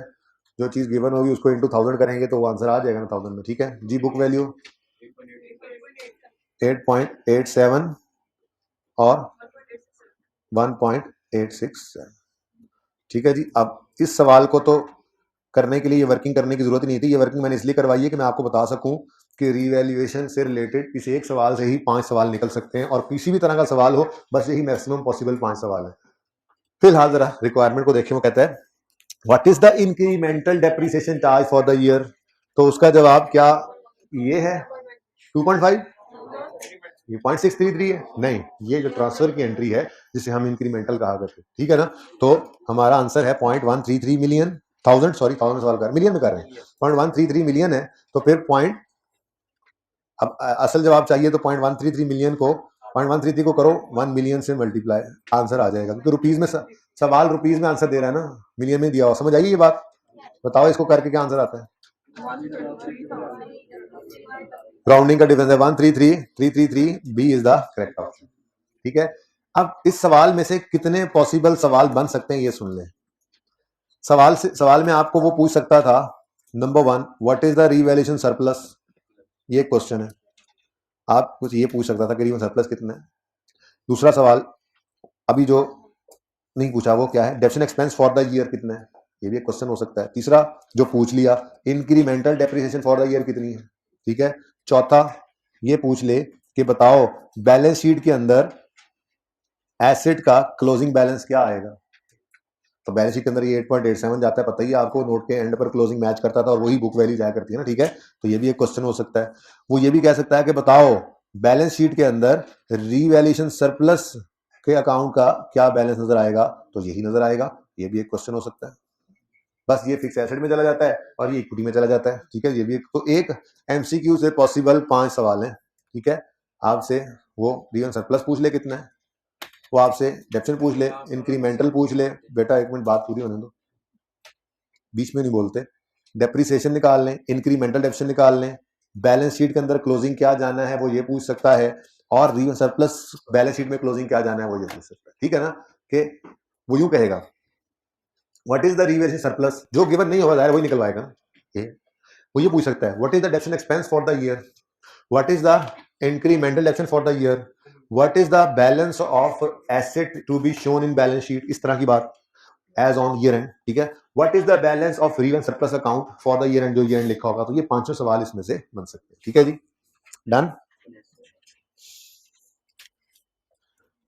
जो चीज गिवन होगी उसको इंटू 1000 करेंगे तो वो आंसर आ जाएगा ना 1000 में, ठीक है जी। बुक वैल्यू 8.87 और 1.867, ठीक है जी। अब इस सवाल को तो करने के लिए ये वर्किंग करने की जरूरत नहीं थी, ये वर्किंग मैंने इसलिए करवाई है कि मैं आपको बता सकूं कि रीवैल्यूएशन से रिलेटेड किसी एक सवाल से ही 5 सवाल निकल सकते हैं, और किसी भी तरह का सवाल हो, बस यही मैक्सिमम पॉसिबल 5 सवाल है। फिलहाल जरा रिक्वायरमेंट को देखिए, वो कहता है what is the incremental depreciation charge for the year, तो उसका जवाब क्या ये है 2.5, ये 0.633 है, नहीं, ये जो ट्रांसफर की एंट्री है जिसे हम इंक्रीमेंटल कहा करते हैं, ठीक है ना। तो हमारा आंसर है 0.133 मिलियन, थाउजेंड सवाल कर मिलियन में कर रहे हैं, 0.133 मिलियन है। तो फिर अब असल जवाब चाहिए तो 0.133 मिलियन को 0.133 को करो 1 मिलियन से मल्टीप्लाई, आंसर आ जाएगा, क्योंकि रुपीज में सवाल रुपीज में आंसर दे रहा है ना, मिलियन में दिया हो। समझ आइए ये बात, बताओ इसको करके क्या आंसर आता है। राउंडिंग का डिफरेंस है 133 B is the correct option, ठीक है। अब इस सवाल में से कितने पॉसिबल सवाल बन सकते हैं ये सुन लें। सवाल में आपको वो पूछ सकता था, number 1 what is the revaluation surplus, ये क्वेश्चन है। आप कुछ ये पूछ सकता था कि रीवैल्यूएशन सरप्लस कितना है। दूसरा सवाल अभी जो नहीं पूछा वो क्या है, depreciation expense for the year कितना है, ये भी एक क्वेश्चन हो सकता है। तीसरा जो पूछ लिया, incremental depreciation for the year कितनी है, ठीक है। चौथा ये पूछ ले कि बताओ बैलेंस शीट के अंदर एसेट का क्लोजिंग बैलेंस क्या आएगा, तो बैलेंस शीट के अंदर ये 8.87 जाता है, पता ही है आपको, नोट के एंड पर क्लोजिंग मैच करता था और वही बुक वैल्यू जाया करती है ना, ठीक है। तो ये भी एक क्वेश्चन हो सकता है। वो ये भी कह सकता है कि बताओ बैलेंस शीट के अंदर रीवैल्यूएशन सरप्लस के अकाउंट का क्या बैलेंस नजर आएगा, तो यही नजर आएगा, ये भी एक क्वेश्चन हो सकता है। बस ये फिक्स एसेट में चला जाता है और ये इक्विटी में चला जाता है, ठीक है। ये भी तो एक एमसीक्यू से पॉसिबल 5 सवाल हैं, ठीक है। आपसे वो रीवैल्यूएशन सरप्लस पूछ ले कितना है, वो आपसे डेप्रिसिएशन पूछ ले, इंक्रीमेंटल पूछ ले, बेटा एक मिनट बात पूरी होने दो, बीच में नहीं बोलते। डेप्रिसिएशन निकाल लें, इंक्रीमेंटल डेप्रिसिएशन निकाल लें, बैलेंस शीट के अंदर क्लोजिंग क्या जाना है वो ये पूछ सकता है, और रीवैल्यूएशन सरप्लस बैलेंस शीट में क्लोजिंग क्या जाना है वो ये पूछ सकता है, ठीक है ना। कि वो यूं कहेगा what is the revaluation surplus, जो गिवन नहीं होगा जाहिर वही निकलवाएगा ना। वो ये पूछ सकता है what is the depreciation expense for the year, what is the incremental depreciation for the year, what is the balance of asset to be shown in balance sheet, इस तरह की बात एज ऑन ईयर एंड, ठीक है। What is the balance of revaluation surplus account for the year and, जो year and लिखा होगा, तो ये 5 सवाल इसमें से बन सकते हैं, ठीक है जी, डन।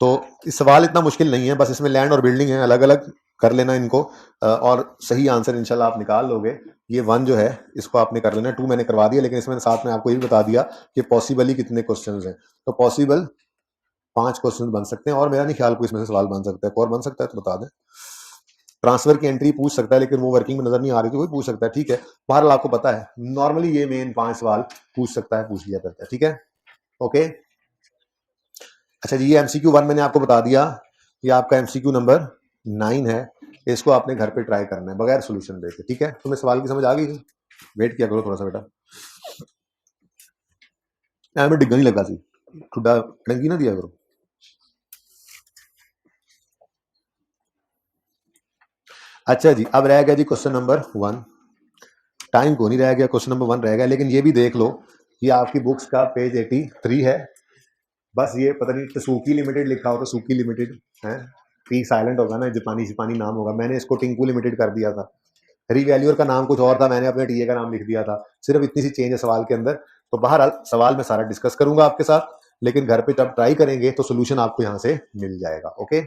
तो इस सवाल इतना मुश्किल नहीं है, बस इसमें लैंड और बिल्डिंग है, अलग अलग कर लेना इनको, और सही आंसर इंशाल्लाह आप निकाल लोगे। ये 1 जो है इसको आपने कर लेना, 2 मैंने करवा दिया, लेकिन इसमें साथ में आपको ये भी बता दिया कि पॉसिबली कितने क्वेश्चंस हैं। तो पॉसिबल 5 क्वेश्चन बन सकते हैं, और मेरा नहीं ख्याल कोई इसमें से सवाल बन सकता है, और बन सकता है तो बता दें। ट्रांसफर की एंट्री पूछ सकता है, लेकिन वो वर्किंग में नजर नहीं आ रही थी, वही पूछ सकता है, ठीक है। बहरहाल आपको पता है नॉर्मली ये मेन 5 सवाल पूछ सकता है, पूछ लिया करता है, ठीक है, ओके। अच्छा जी, ये एमसीक्यू 1 मैंने आपको बता दिया, ये आपका एमसीक्यू नंबर 9 है, इसको आपने घर पे ट्राई करना है बगैर सोल्यूशन देके, ठीक है। तुम्हें सवाल की समझ आ गई, वेट किया करो थोड़ा सा बेटा, मैं डिग्गा नहीं लगा सी, ठुड्डा डंगी ना दिया करो। अच्छा जी, अब रह गया जी क्वेश्चन नंबर 1, टाइम को नहीं रह गया, क्वेश्चन नंबर 1 रह गया, लेकिन ये भी देख लो, ये आपकी बुक्स का पेज 83 है, बस ये पता नहीं तसूकी लिमिटेड लिखा हो, तो तसूकी लिमिटेड है, पी साइलेंट होगा ना, जापानी नाम होगा, मैंने इसको टिंकू लिमिटेड कर दिया था, रिवैल्यूअर का नाम कुछ और था, मैंने अपने टीए का नाम लिख दिया था, सिर्फ इतनी सी चेंज है सवाल के अंदर। तो बहरहाल सवाल मैं सारा डिस्कस करूंगा आपके साथ, लेकिन घर पे जब ट्राई करेंगे तो सोल्यूशन आपको यहां से मिल जाएगा। ओके,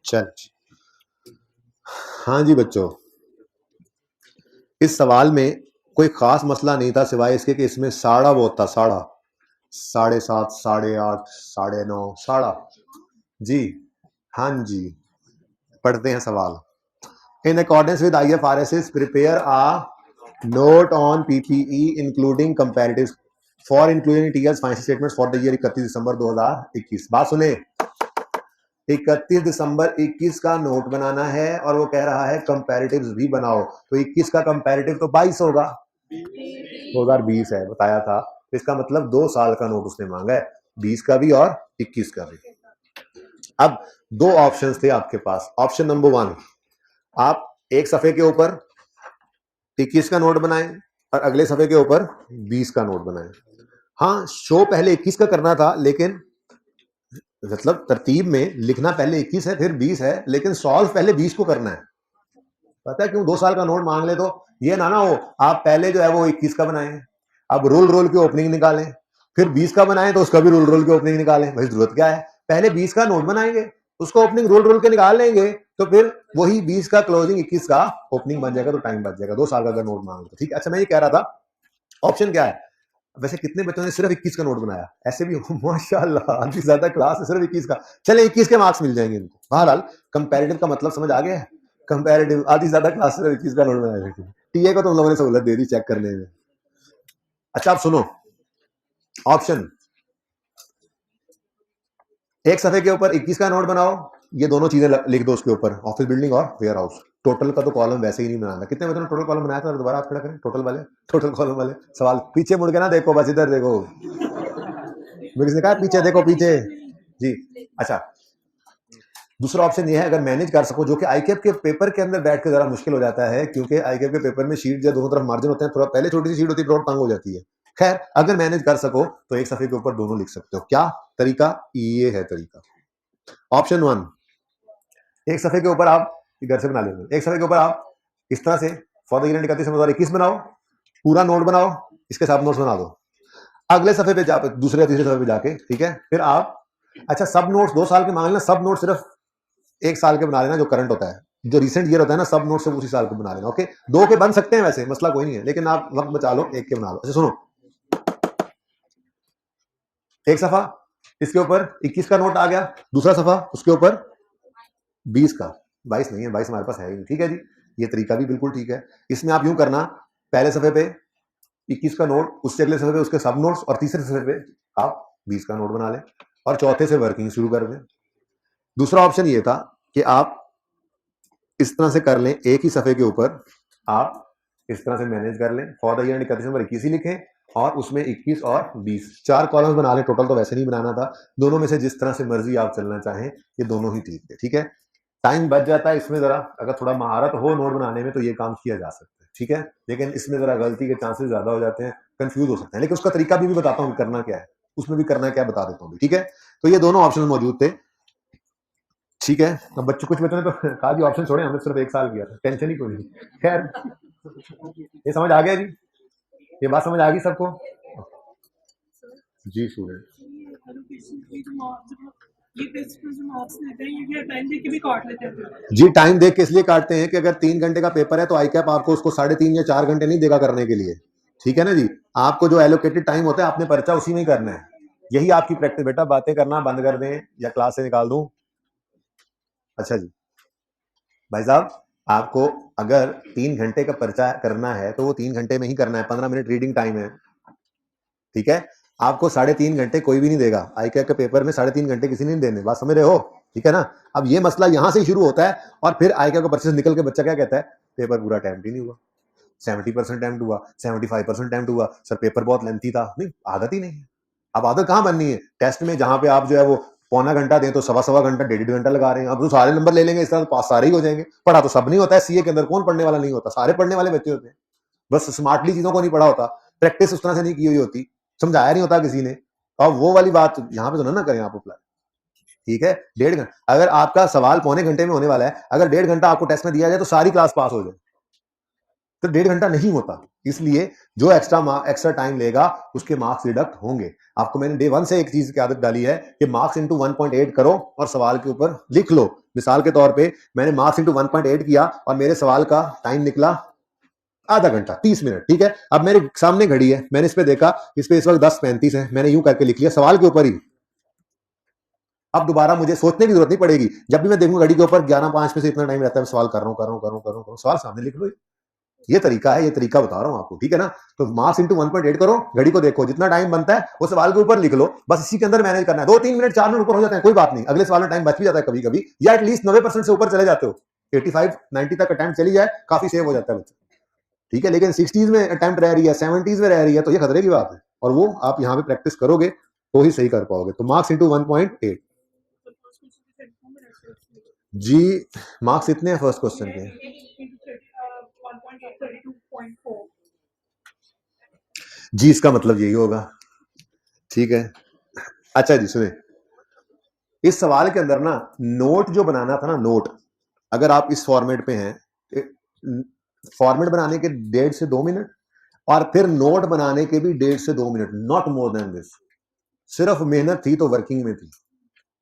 चल। हाँ जी बच्चों, इस सवाल में कोई खास मसला नहीं था सिवाय इसके कि इसमें साढ़ा बहुत था, साढ़ा, 7.5, 8.5, 9.5, साढ़ा। जी हाँ जी, पढ़ते हैं सवाल। In accordance with IFRS prepare a note on PPE including comparative for including टीएस financial statements for the year 31 December 2021। बात सुने, 31 दिसंबर 21 का नोट बनाना है और वो कह रहा है कंपैरेटिव्स भी बनाओ, तो 21 का कंपैरेटिव तो 22 होगा, 2020 है बताया था, इसका मतलब 2 साल का नोट उसने मांगा है, 20 का भी और 21 का भी। अब 2 ऑप्शंस थे आपके पास। ऑप्शन नंबर 1, आप एक सफे के ऊपर 21 का नोट बनाएं और अगले सफे के ऊपर 20 का नोट बनाएं। हाँ, शो पहले 21 का करना था, लेकिन मतलब तरतीब में लिखना पहले 21 है फिर 20 है, लेकिन सॉल्व पहले 20 को करना है। पता है क्यों? 2 साल का नोट मांग ले तो ये ना हो आप पहले जो है वो 21 का बनाएं, अब रोल रोल की ओपनिंग निकालें, फिर 20 का बनाएं तो उसका भी रोल रोल की ओपनिंग निकालें। भाई जरूरत क्या है, पहले 20 का नोट बनाएंगे, उसको ओपनिंग रोल रोल के निकाल लेंगे, तो फिर वही 20 का क्लोजिंग 21 का ओपनिंग बन जाएगा, तो टाइम बच जाएगा। 2 साल का अगर नोट मांग लो, ठीक है। अच्छा, मैं ये कह रहा था ऑप्शन क्या है। वैसे कितने बच्चों ने सिर्फ 21 का नोट बनाया? ऐसे भी माशाल्लाह, आधी ज्यादा क्लास है सिर्फ 21 का। चले 21 के मार्क्स मिल जाएंगे इनको। बहरहाल कंपैरेटिव का मतलब समझ आ गया है। कंपैरेटिव आधी ज्यादा क्लास सिर्फ 21 का नोट बनाया। टीए को तुम लोगों ने सहूलत दे दी चेक करने में। अच्छा, आप सुनो ऑप्शन, एक सफे के ऊपर 21 का नोट बनाओ, ये दोनों चीजें लिख दो उसके ऊपर, ऑफिस बिल्डिंग और वेयर हाउस। टोटल का तो कॉलम वैसे ही नहीं बनाना। कितने बच्चों ने टोटल कॉलम बनाया था? दोबारा आप खड़ा करें, टोटल वाले, टोटल कॉलम वाले। सवाल पीछे मुड़ के ना देखो, बस इधर देखो। मैं किसने कहा पीछे देखो, पीछे जी। अच्छा, दूसरा ऑप्शन ये है, अगर मैनेज कर सको, जो कि आईकेप के पेपर के अंदर बैठ के जरा मुश्किल हो जाता है, क्योंकि आईकेप के पेपर में शीट जो दोनों तरफ मार्जिन होते हैं, थोड़ा पहले छोटी सी शीट होती है, थोड़ा तंग हो जाती है। खैर, अगर मैनेज कर सको तो एक सफे के ऊपर दोनों लिख सकते हो। क्या तरीका? ये है तरीका। ऑप्शन 1, एक सफे के ऊपर आप घर से बना लेंगे, एक सफे के ऊपर आप इस तरह से फॉर द ईयर 31 बनाओ, पूरा नोट बनाओ, इसके साथ नोट्स बना दो। अगले सफे पे दूसरे तीसरे सफे पे जाके, ठीक है, फिर आप अच्छा सब नोट्स 2 साल के मांग लेना, सब नोट सिर्फ 1 साल के बना लेना, जो करंट होता है, जो रिसेंट ईयर होता है ना, सब नोट से उसी साल के बना लेना। ओके, 2 के बन सकते हैं वैसे, मसला कोई नहीं है, लेकिन आप वक्त बचा लो, 1 के बना लो। अच्छा सुनो, एक सफा इसके ऊपर 21 का नोट आ गया, दूसरा सफा उसके ऊपर 20 का, 22 नहीं है, 22 हमारे पास है ही नहीं, ठीक है जी। ये तरीका भी बिल्कुल ठीक है। इसमें आप यूं करना, पहले सफे पे 21 का नोट, उससे अगले सफे पे उसके सब नोट्स, और तीसरे सफे पे आप 20 का नोट बना लें, और चौथे से वर्किंग शुरू कर दें। दूसरा ऑप्शन ये था कि आप इस तरह से कर लें, एक ही सफे के ऊपर आप इस तरह से मैनेज कर लें, फॉर द ईयर 31 नंबर 21 ही लिखें, और उसमें 21 और 20 4 कॉलम्स बना लें। टोटल तो वैसे नहीं बनाना था, दोनों में से जिस तरह से मर्जी आप चलना चाहें, ये दोनों ही ठीक है, ठीक है। टाइम बच जाता है इसमें, जरा अगर थोड़ा महारत हो नोट बनाने में तो ये काम किया जा सकता है, ठीक है, लेकिन इसमें जरा गलती के चांसेस ज्यादा हो जाते हैं, कंफ्यूज हो सकते हैं, लेकिन उसका तरीका भी बताता हूँ करना क्या है, उसमें भी करना क्या बता देता हूँ, ठीक है। तो ये दोनों ऑप्शन मौजूद थे, ठीक है। अब बच्चों, कुछ बच्चों ने तो कहा जी ऑप्शन छोड़े, हमने सिर्फ 1 साल किया था, टेंशन ही कोई नहीं। खैर, ये समझ आ गया जी, ये बात समझ आ गई सबको? जी स्टूडेंट, जी टाइम देख के इसलिए काटते हैं कि अगर 3 घंटे का पेपर है तो आईकैप आपको उसको 3.5 या 4 घंटे नहीं देगा करने के लिए, ठीक है ना जी। आपको जो एलोकेटेड टाइम होता है आपने पर्चा उसी में ही करना है, यही आपकी प्रैक्टिस। बेटा बातें करना बंद कर दें या क्लास से निकाल दूं? अच्छा जी, भाई साहब, आपको अगर 3 घंटे का पर्चा करना है तो वो 3 घंटे में ही करना है, 15 मिनट रीडिंग टाइम है, ठीक है। आपको 3.5 घंटे कोई भी नहीं देगा, आईकैप के पेपर में 3.5 घंटे किसी ने नहीं देने, बात समझ रहे हो, ठीक है ना। अब ये मसला यहां से शुरू होता है, और फिर आईकैप का पर्चे से निकल के बच्चा क्या कहता है, पेपर पूरा अटेम्प्ट ही नहीं हुआ, 70% अटेम्प्ट हुआ, 75% अटेम्प्ट हुआ, सर पेपर बहुत लेंथी था। नहीं, आदत ही नहीं है। अब आदत कहां बननी है? टेस्ट में जहां पे आप जो है वो पौना घंटा दें तो सवा घंटा, 1.5 घंटा लगा रहे हैं। अब तो सारे नंबर ले लेंगे, इस तरह तो पास सारे ही हो जाएंगे। पढ़ा तो सब नहीं होता है, सीए के अंदर कौन पढ़ने वाला नहीं होता, सारे पढ़ने वाले बच्चे होते हैं, बस स्मार्टली चीजों को नहीं पढ़ा होता, प्रैक्टिस उस तरह से नहीं की हुई होती, समझाया नहीं होता किसी ने। अब वो वाली बात यहाँ पे तो ना करें आप अप्लाई। ठीक है, 1.5 घंटा। अगर आपका सवाल पौने घंटे में होने वाला है, अगर 1.5 घंटा आपको टेस्ट में दिया जाए तो सारी क्लास पास हो जाए, तो 1.5 घंटा नहीं होता। इसलिए जो एक्स्ट्रा टाइम लेगा उसके मार्क्स डिडक्ट होंगे। आपको मैंने डे 1 से एक चीज की आदत डाली है कि मार्क्स इंटू 1.8 करो और सवाल के ऊपर लिख लो। मिसाल के तौर पे मैंने मार्क्स इंटू 1.8 किया और मेरे सवाल का टाइम निकला आधा घंटा 30 मिनट, ठीक है। अब मेरे सामने घड़ी है, मैंने इस पे देखा, इस पे इस वक्त 10:35 है, मैंने यूं करके लिख लिया सवाल के ऊपर ही। अब दोबारा मुझे सोचने की जरूरत नहीं पड़ेगी। जब भी मैं देखूंगा घड़ी के ऊपर 11:05 में से इतना टाइम रहता है, सवाल कर रहा हूं, सवाल सामने लिख लो। ये तरीका है, ये तरीका बता रहा हूं आपको, ठीक है ना। तो मार्क्स इंटू 1.8 करो, घड़ी को देखो, जितना टाइम बनता है वो सवाल के ऊपर लिख लो, बस इसी के अंदर मैनेज करना है। 2-3 मिनट 4 मिनट ऊपर हो जाते हैं, कोई बात नहीं, अगले सवाल में टाइम बच भी जाता है कभी कभी, या एटलीस्ट 90% से ऊपर चले जाते हो, 85-90 तक अटेम्प्ट चली जाए, काफी सेव हो जाता है बच्चा, ठीक है। लेकिन 60s में अटेम्प्ट रह रही है, 70s में रह रही है, तो ये खतरे की बात है, और वो आप यहाँ पे प्रैक्टिस करोगे तो ही सही कर पाओगे। तो मार्क्स इंटू 1.8 जी। मार्क्स इतने हैं फर्स्ट क्वेश्चन के? जी, इसका मतलब यही होगा, ठीक है। अच्छा जी सुने, इस सवाल के अंदर ना नोट जो बनाना था ना, नोट, अगर आप इस फॉर्मेट पे हैं, फॉर्मेट बनाने के 1.5 से 2 मिनट और फिर नोट बनाने के भी 1.5 से 2 minute, not more than this. सिर्फ मेहनत थी तो वर्किंग में थी,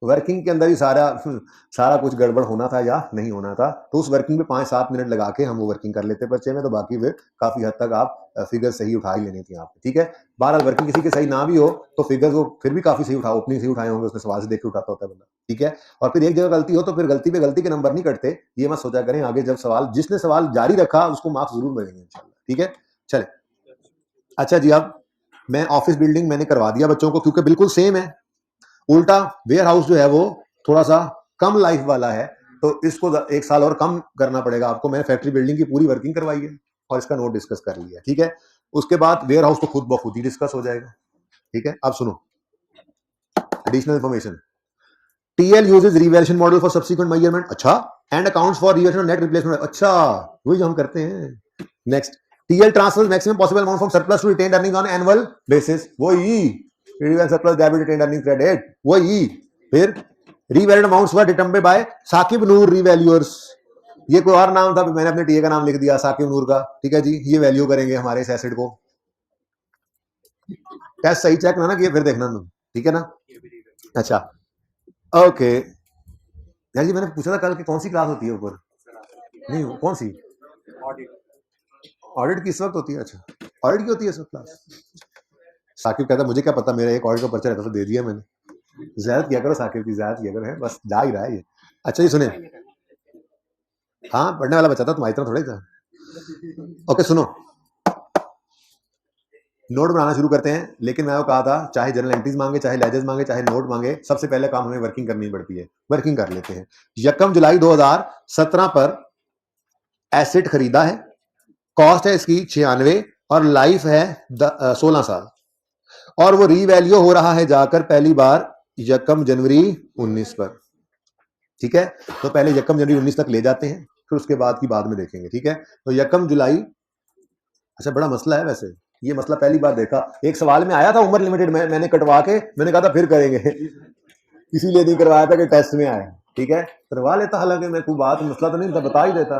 वर्किंग के अंदर ही सारा कुछ गड़बड़ होना था या नहीं होना था। तो उस वर्किंग में 5-7 मिनट लगा के हम वो वर्किंग कर लेते बच्चे में, तो बाकी फिर काफी हद तक आप फिगर सही उठा ही लेनी थी आपको, ठीक है। बहरहाल वर्किंग किसी के सही ना भी हो तो फिगर वो फिर भी काफी सही ओपनिंग सही उठाए होंगे, उसमें सवाल से देख के उठाता होता है बंदा, ठीक है। और फिर एक जगह गलती हो तो फिर गलती पे गलती के नंबर नहीं कटते, ये मत सोचा करें। आगे जब सवाल, जिसने सवाल जारी रखा उसको मार्क्स जरूर मिलेंगे इंशाल्लाह, ठीक है। चले, अच्छा जी, अब मैं ऑफिस बिल्डिंग मैंने करवा दिया बच्चों को, क्योंकि बिल्कुल सेम है। उल्टा वेयर हाउस जो है वो थोड़ा सा कम लाइफ वाला है, तो इसको 1 साल और कम करना पड़ेगा आपको। मैंने फैक्ट्री बिल्डिंग की पूरी वर्किंग करवाई है और इसका नोट डिस्कस कर लिया, ठीक है। उसके बाद वेयर हाउस तो खुद ब खुद ही डिस्कस हो जाएगा, ठीक है। अब सुनो additional information, TL uses revaluation model for subsequent measurement, अच्छा, and accounts for revaluation net replacement, अच्छा, वही जो हम करते हैं। Next, TL transfers maximum possible amount from surplus to retained earnings on annual basis, वही surplus debit retained earning credit, वही। फिर revalued amounts were determined by Saqib Noor revaluers, ये कोई और नाम था, मैंने अपने टीए का नाम लिख दिया साकिब नूर का, ठीक है जी। ये वैल्यू करेंगे हमारे इस एसेट को, टेस्ट सही चेक ना किए फिर देखना तुम, ठीक है ना। अच्छा ओके, यार जी मैंने पूछा था कल की कौन सी क्लास होती है ऊपर, नहीं कौन सी ऑडिट की इस वक्त होती है, अच्छा ऑडिट की होती है इस वक्त क्लास। साकिब कहता मुझे क्या पता, मेरा एक ऑडिट का पर्चा रहता तो दे दिया मैंने। ज्यादा किया करो साकिब की, ज्यादा किया करो, है बस जा ही रहा है ये। अच्छा जी सुने, हाँ पढ़ने वाला बच्चा था, तुम्हारी तरह थोड़ा ही था। ओके सुनो, नोट बनाना शुरू करते हैं। लेकिन मैं वो कहा था, चाहे जर्नल एंट्रीज मांगे, चाहे लेजर्स मांगे, चाहे नोट मांगे, सबसे पहले काम हमें वर्किंग करनी पड़ती है, वर्किंग कर लेते हैं। 1 जुलाई 2017 पर एसेट खरीदा है, कॉस्ट है इसकी 96 और लाइफ है 16 साल, और वो रीवैल्यू हो रहा है जाकर पहली बार 1 जनवरी 19 पर, ठीक है। तो पहले 1 जनवरी 19 तक ले जाते हैं, फिर उसके बाद की बाद में देखेंगे, ठीक है। तो 1 जुलाई, अच्छा बड़ा मसला है वैसे, ये मसला पहली बार देखा, एक सवाल में आया था उम्र लिमिटेड, मैंने कटवा के मैंने कहा था फिर करेंगे इसीलिए नहीं करवाया था कि टेस्ट में आए, ठीक है। करवा लेता, हालांकि मैं कोई बात मसला तो नहीं था, बता ही देता,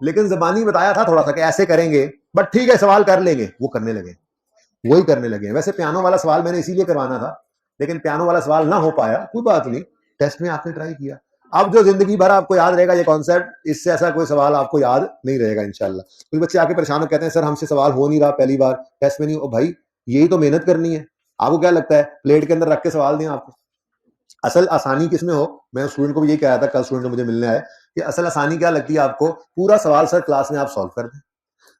लेकिन जबानी बताया था थोड़ा सा कि ऐसे करेंगे, बट ठीक है सवाल कर लेंगे, वो करने लगे, वही करने लगे। वैसे पियानो वाला सवाल मैंने इसीलिए करवाना था, लेकिन पियानो वाला सवाल ना हो पाया, कोई बात नहीं, टेस्ट में आपने ट्राई किया। अब जो जिंदगी भर आपको याद रहेगा ये कॉन्सेप्ट, इससे ऐसा कोई सवाल आपको याद नहीं रहेगा इंशाल्लाह। कुछ बच्चे आके परेशान हो, कहते हैं सर हमसे सवाल हो नहीं रहा, पहली बार टेस्ट में नहीं हो। भाई यही तो मेहनत करनी है, आपको क्या लगता है प्लेट के अंदर रख के सवाल दें आपको? असल आसानी किसमें हो, मैं स्टूडेंट को भी यही कहा था, कल स्टूडेंट मुझे मिलने आए कि असल आसानी क्या लगती है आपको, पूरा सवाल सर क्लास में आप सॉल्व कर दें,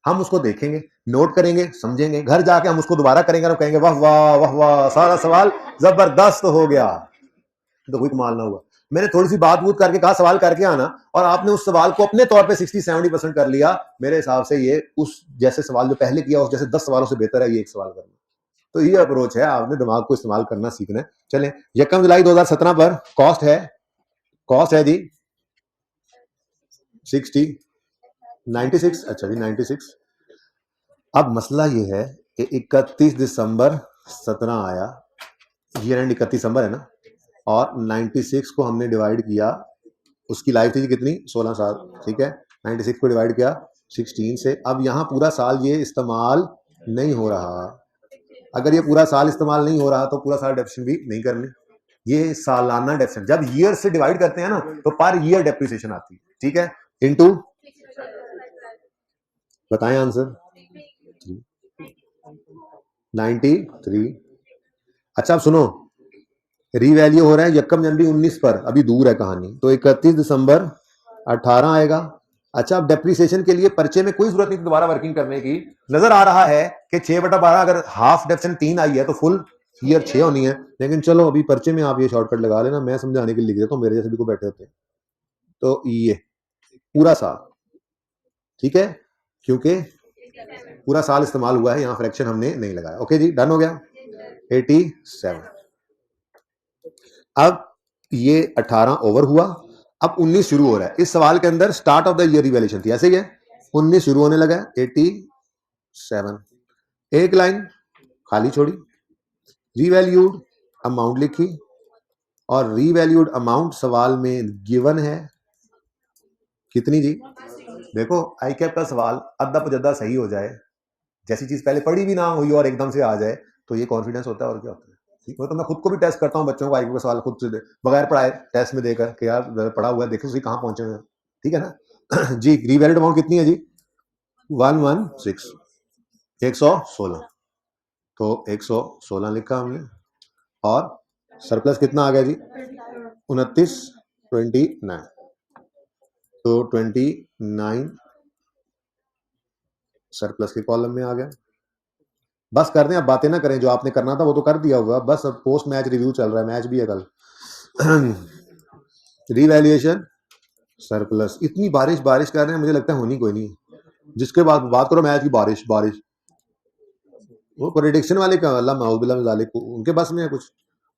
हम उसको देखेंगे, नोट करेंगे, समझेंगे, घर जाके हम उसको दोबारा करेंगे और कहेंगे वाह वाह वाह वाह, सारा सवाल जबरदस्त हो गया, तो कोई कमाल ना हुआ। मैंने थोड़ी सी बात बूत करके कहा सवाल करके आना, और आपने उस सवाल को अपने तौर पे 60-70% कर लिया, मेरे हिसाब से ये उस जैसे सवाल जो पहले किया उस जैसे 10 सवालों से बेहतर है ये एक सवाल करना। तो ये अप्रोच है, आपने दिमाग को इस्तेमाल करना सीखना है। चलें, 1 जुलाई 2017 पर कॉस्ट है जी 96, अच्छा जी 96। अब मसला ये है कि 31 दिसंबर 17 आया, ईयर एंड 31 दिसंबर है ना, और 96 को हमने डिवाइड किया, उसकी लाइफ थी कितनी 16 साल, ठीक है, 96 को डिवाइड किया 16 से। अब यहाँ पूरा साल ये इस्तेमाल नहीं हो रहा, अगर ये पूरा साल इस्तेमाल नहीं हो रहा तो पूरा साल डेप्रिसिएशन भी नहीं करनी, ये सालाना डेप्रिसिएशन। जब ईयर से डिवाइड करते हैं ना तो पर ईयर डेप्रिसिएशन आती है, ठीक है, इनटू, बताएं आंसर 93। अच्छा अब सुनो, रीवैल्यू हो रहा है यकम जनवरी 19 पर, अभी दूर है कहानी, तो 31 दिसंबर 18 आएगा। अच्छा अब डेप्रिसिएशन के लिए पर्चे में कोई जरूरत नहीं दोबारा वर्किंग करने की, नजर आ रहा है कि 6/12 अगर हाफ डेप्रिसिएशन 3 आई है तो फुल ईयर 6 होनी है, लेकिन चलो अभी पर्चे में आप ये शॉर्टकट लगा लेना, मैं समझाने के लिए लिख देता हूँ, मेरे जैसे भी को बैठे होते हैं। तो ये पूरा साल, ठीक है, क्योंकि पूरा साल इस्तेमाल हुआ है, यहाँ फ्रैक्शन हमने नहीं लगाया। ओके जी, डन हो गया। 87। अब ये 18 ओवर हुआ, अब 19 शुरू हो रहा है। इस सवाल के अंदर start of the year revaluation थी, ऐसे ही है, 19 शुरू होने लगा, 87, एक लाइन खाली छोड़ी, रीवैल्यूड अमाउंट लिखी, और रीवैल्यूड अमाउंट सवाल में गिवन है कितनी जी, देखो आई कैप का सवाल अद्दा पजद्दा सही हो जाए, जैसी चीज पहले पढ़ी भी ना हुई और एकदम से आ जाए, तो ये कॉन्फिडेंस होता है, और क्या होता है। ठीक है, तो मैं खुद को भी टेस्ट करता हूँ बच्चों को आईक्यू का सवाल खुद से बगैर पढ़ाए टेस्ट में देकर कि यार पढ़ा हुआ है, देखो कहाँ पहुंचे हुए हैं, ठीक है ना। जी रीवैल्यूड अमाउंट कितनी है जी, 116, 116, तो 116 लिखा हमने, और सरप्लस कितना आ गया जी 29, 29, तो 29 सरप्लस के कॉलम में आ गया। बस कर दें, अब बातें ना करें, जो आपने करना था वो तो कर दिया होगा, बस अब पोस्ट मैच रिव्यू चल रहा है, मैच भी है कल। रीवैल्यूएशन सरप्लस, इतनी बारिश बारिश कर रहे हैं, मुझे लगता है होनी कोई नहीं, जिसके बाद बात करो मैच की, बारिश बारिश, वो प्रेडिक्शन वाले का अल्लाह माउज़ जालिक उनके बस में है कुछ,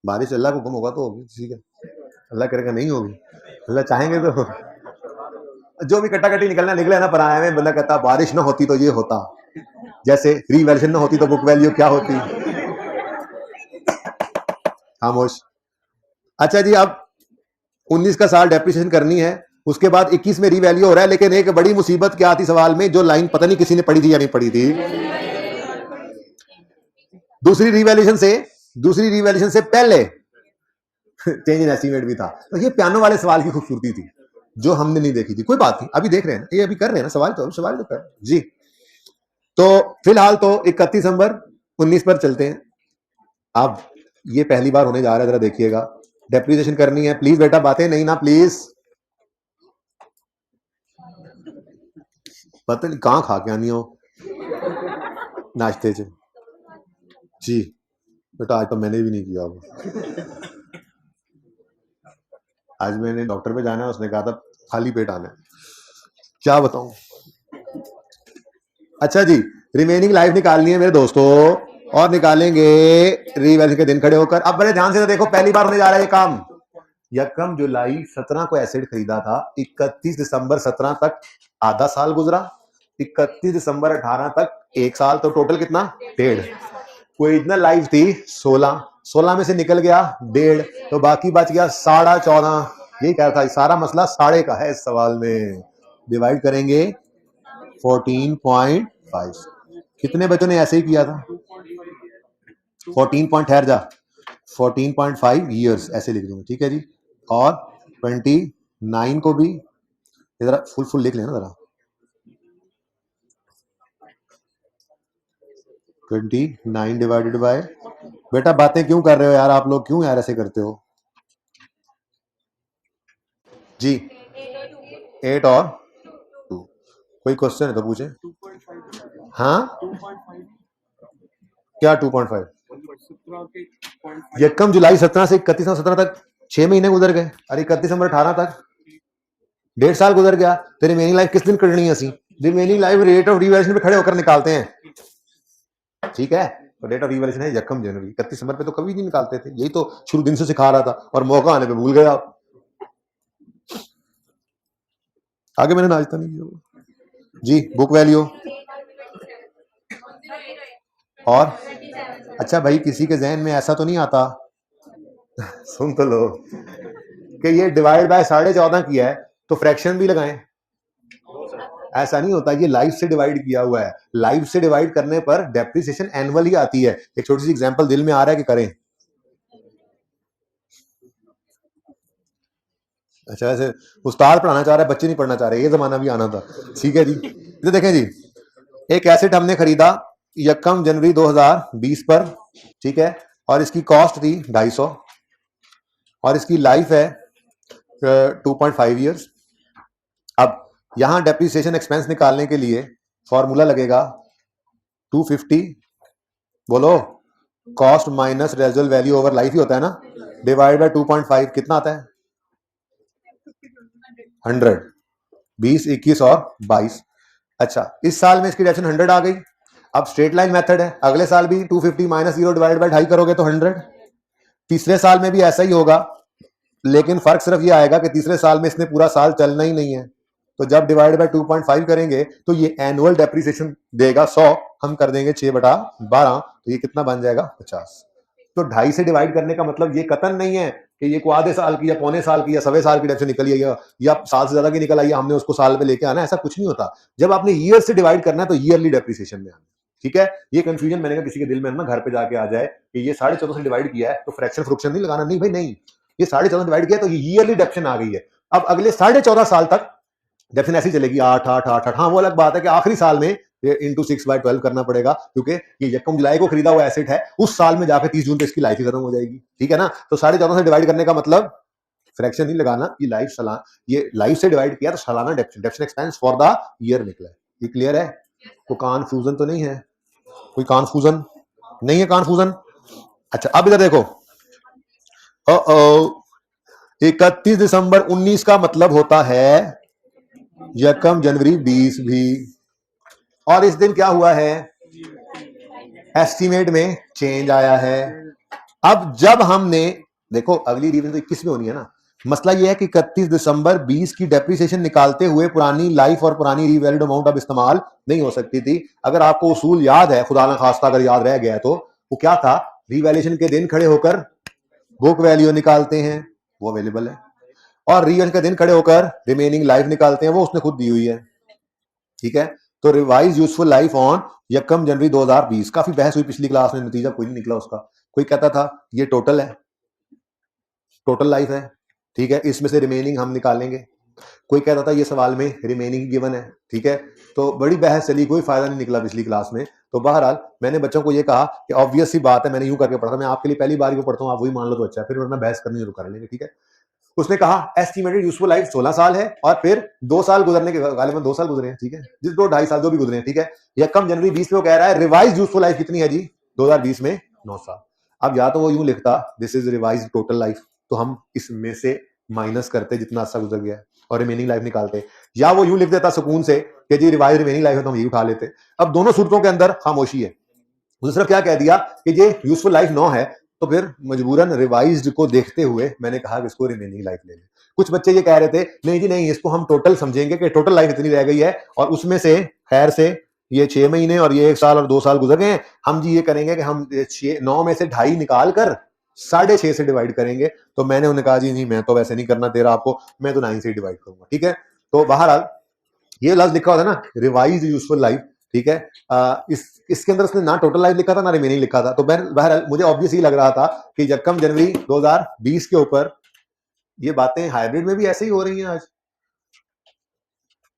बारिश अल्लाह को हुक्म होगा तो होगी, ठीक है, अल्लाह करेगा नहीं होगी, अल्लाह चाहेंगे तो जो भी कट्टा-कट्टी निकलना निकले ना, पर आए में बंदा कहता बारिश ना होती तो ये होता, जैसे रीवैल्यूएशन ना होती तो बुक वैल्यू क्या होती। खामोश। अच्छा जी, अब 19 का साल डेप्रिसिएशन करनी है, उसके बाद 21 में रीवैल्यू हो रहा है, लेकिन एक बड़ी मुसीबत क्या आती सवाल में, जो लाइन पता नहीं किसी ने पढ़ी थी या नहीं पढ़ी थी, दूसरी रिवैल्यूएशन से पहले चेंज इन एस्टीमेट भी था, तो ये पियानो वाले सवाल की खूबसूरती थी जो हमने नहीं देखी थी। कोई बात नहीं, अभी देख रहे हैं, ये अभी कर रहे हैं ना, सवाल तो कर जी। तो फिलहाल तो 31 दिसंबर 19 पर चलते हैं। अब ये पहली बार होने जा रहा है, जरा देखिएगा, डेप्रिसिएशन करनी है, प्लीज बेटा बातें नहीं ना प्लीज, पता नहीं कहाँ खा के आनी हो नाश्ते से जी, बेटा आज तो मैंने भी नहीं किया होगा, आज मैंने डॉक्टर पे जाना है, उसने कहा था खाली पेट आना है, क्या बताऊं। अच्छा जी, रिमेनिंग लाइफ निकालनी है मेरे दोस्तों, और निकालेंगे रीवैल्यूएशन के दिन खड़े होकर। अब बड़े ध्यान से तो देखो, पहली बार होने जा रहा है ये काम, यकम जुलाई 17 को एसिड खरीदा था, 31 दिसंबर 17 तक आधा साल गुजरा, 31 दिसंबर 18 तक एक साल, तो टोटल कितना 1.5, ओरिजिनल लाइफ थी 16 में से निकल गया 1.5, तो बाकी बच गया 14.5, यही कह रहा था, सारा मसला साढ़े का है इस सवाल में। डिवाइड करेंगे 14.5, कितने बच्चों ने ऐसे ही किया था, 14.5 ईयर्स ऐसे लिख दूंगा, ठीक है जी, और 29 को भी जरा फुल लिख लेना जरा, 29 डिवाइडेड बाय, बेटा बातें क्यों कर रहे हो यार आप लोग, क्यों यार ऐसे करते हो जी। 8 और 2, कोई क्वेश्चन है तो पूछे। हाँ क्या 2.5, यकम जुलाई 17 से 31 17 तक 6 महीने गुजर गए, अरे 31 दिसंबर 18 तक 1.5 साल गुजर गया, तो रिमेनिंग लाइफ किस दिन करनी है, असी remaining life rate of revaluation पे खड़े होकर निकालते हैं, ठीक है, तो डेट ऑफ रिवैल्यूएशन है यकम जनवरी, 31 दिसंबर पे तो कभी नहीं निकालते थे, यही तो शुरू दिन से सिखा रहा था, और मौका आने पे भूल गए आप, आगे मैंने नाश्ता नहीं किया जी। बुक वैल्यू और, अच्छा भाई किसी के जहन में ऐसा तो नहीं आता सुन तो लो कि ये डिवाइड बाय 14.5 किया है तो फ्रैक्शन भी लगाएं। ऐसा नहीं होता, ये लाइफ से डिवाइड किया हुआ है। लाइफ से डिवाइड करने पर डेप्रिसिएशन एनुअल ही आती है। एक छोटी सी एग्जांपल दिल में आ रहा है कि करें? अच्छा, ऐसे उस्ताद पढ़ाना चाह रहा है, बच्चे नहीं पढ़ना चाह रहे, ये जमाना भी आना था। ठीक है जी, तो देखें जी, एक एसेट हमने खरीदा 1 जनवरी 2020 पर, ठीक है, और इसकी कॉस्ट थी 250 और इसकी लाइफ है 2.5 ईयर्स। अब यहां डेप्रिसिएशन एक्सपेंस निकालने के लिए फॉर्मूला लगेगा 250, बोलो, cost minus residual value over life ही होता है ना, डिवाइड बाय 2.5 कितना आता है? 100। 20, 21 और 22। अच्छा, इस साल में इसकी डेप्रिसिएशन 100 आ गई। अब स्ट्रेट लाइन मेथड है, अगले साल भी 250 माइनस 0 डिवाइड बाय 2.5 करोगे तो 100। तीसरे साल में भी ऐसा ही होगा, लेकिन फर्क सिर्फ ये आएगा कि तीसरे साल में इसने पूरा साल चलना ही नहीं है, तो जब डिवाइड बाय 2.5 करेंगे तो ये एनुअल डेप्रिसिएशन देगा 100, हम कर देंगे 6/12, तो ये कितना बन जाएगा? 50। तो 2.5 से डिवाइड करने का मतलब ये कतन नहीं है कि ये को आधे साल की या पौने साल की या सवे साल की डेप्रिसिएशन निकली है या साल से ज्यादा की निकल आई है, हमने उसको साल पे लेके आना, ऐसा कुछ नहीं होता। जब आपने ईयर से डिवाइड करना है तो ईयरली डेप्रिसिएशन में आना। ठीक है, ये कंफ्यूजन मैंने कहा किसी के दिल में ना घर पे जाके आ जाए कि ये 14.5 से डिवाइड किया है तो फ्रैक्शन फ्रुक्शन नहीं लगाना, नहीं भाई नहीं, ये 14.5 डिवाइड किया तो ये ईयरली डेप्रिसिएशन आ गई है। अब अगले 14.5 साल तक डेप्रिसिएशन ऐसी चलेगी, 8 8 8 8। हाँ, वो अलग बात है कि आखिरी साल में ये इंटू 6/12 करना पड़ेगा, क्योंकि ये 1 जुलाई को खरीदा हुआ एसेट है, उस साल में जाकर 30 जून तक इसकी लाइफ ही खत्म हो जाएगी। ठीक है ना, तो 14.5 से डिवाइड करने का मतलब फ्रैक्शन नहीं लगाना, ये लाइफ से डिवाइड किया तो सालाना depreciation expense for the year निकला है। ये क्लियर है? कोई कन्फ्यूजन तो नहीं है? कोई कन्फ्यूजन नहीं है? कन्फ्यूजन? अच्छा, अब इधर देखो, 31 दिसंबर 19 का मतलब होता है 1 जनवरी 20 भी, और इस दिन क्या हुआ है? एस्टीमेट में चेंज आया है। अब जब हमने, देखो अगली रिवीजन तो 21 में होनी है ना, मसला यह है कि 31 दिसंबर 20 की डेप्रिसिएशन निकालते हुए पुरानी लाइफ और पुरानी रीवैल्यूड अमाउंट अब इस्तेमाल नहीं हो सकती थी। अगर आपको उसूल याद है, खुदा ना खास्ता अगर याद रह गया तो, वो क्या था? रिवैल्यूएशन के दिन खड़े होकर बुक वैल्यू निकालते हैं, वो अवेलेबल है, और रिवैल्यूएशन के दिन खड़े होकर रिमेनिंग लाइफ निकालते हैं, वो उसने खुद दी हुई है। ठीक है, तो रिवाइज यूजफुल लाइफ ऑन 1 जनवरी 2020, काफी बहस हुई पिछली क्लास में, नतीजा कोई नहीं निकला उसका। कोई कहता था ये टोटल है, टोटल लाइफ है, ठीक है, इसमें से रिमेनिंग हम निकालेंगे। कोई कहता था ये सवाल में रिमेनिंग गिवन है। ठीक है, तो बड़ी बहस चली, कोई फायदा नहीं निकला पिछली क्लास में। तो बहरहाल मैंने बच्चों को ये कहा कि ऑब्वियस सी बात है, मैंने यूं करके पढ़ा था, मैं आपके लिए पहली बार को पढ़ता हूं, आप वही मान लो तो अच्छा है, फिर वरना बहस करनी शुरू कर लेंगे। ठीक है, उसने कहा एस्टिमेटेड यूजफुल लाइफ 16 साल है, और फिर 2 साल गुजरने के, गालिबन 2 साल गुजरे हैं, ठीक है, जिस 2-2.5 साल जो भी गुजरे हैं। ठीक है, 1 जनवरी 20 में वो कह रहा है रिवाइज यूजफुल लाइफ कितनी है जी? 2020 में 9 साल। अब या तो वो यूं लिखता this is revise total life, तो हम इसमें से माइनस करते जितना अच्छा गुजर गया है और रिमेनिंग लाइफ निकालते, या वो यूं लिख देता सुकून से कि जी रिवाइज रिमेनिंग लाइफ है तो हम ये उठा लेते। अब दोनों सूरतों के अंदर खामोशी है। उसने सिर्फ क्या कह दिया कि ये यूजफुल लाइफ 9 है, तो फिर मजबूरन रिवाइज्ड को देखते हुए मैंने कहा कि इसको रिमेनिंग लाइफ ले लें। कुछ बच्चे ये कह रहे थे नहीं जी नहीं, इसको हम टोटल समझेंगे कि टोटल लाइफ इतनी रह गई है, और उसमें से खैर से ये 6 महीने और ये 1 साल और 2 साल गुजर गए हैं, हम जी ये करेंगे कि हम 9 में से 2.5 निकाल कर 6.5 से डिवाइड करेंगे। तो मैंने उन्हें कहा जी नहीं, मैं तो वैसे नहीं करना तेरा आपको, मैं तो 9 से डिवाइड करूंगा। ठीक है, तो बहरहाल ये लफ्ज लिखा होता है ना रिवाइज यूजफुल लाइफ, ठीक है, इसके अंदर उसने ना टोटल लाइफ लिखा था ना रिमेनिंग लिखा था। तो बहरहाल मुझे ऑब्वियस ही लग रहा था कि 1 जनवरी 2020 के ऊपर ये बातें हाइब्रिड में भी ऐसे ही हो रही हैं आज,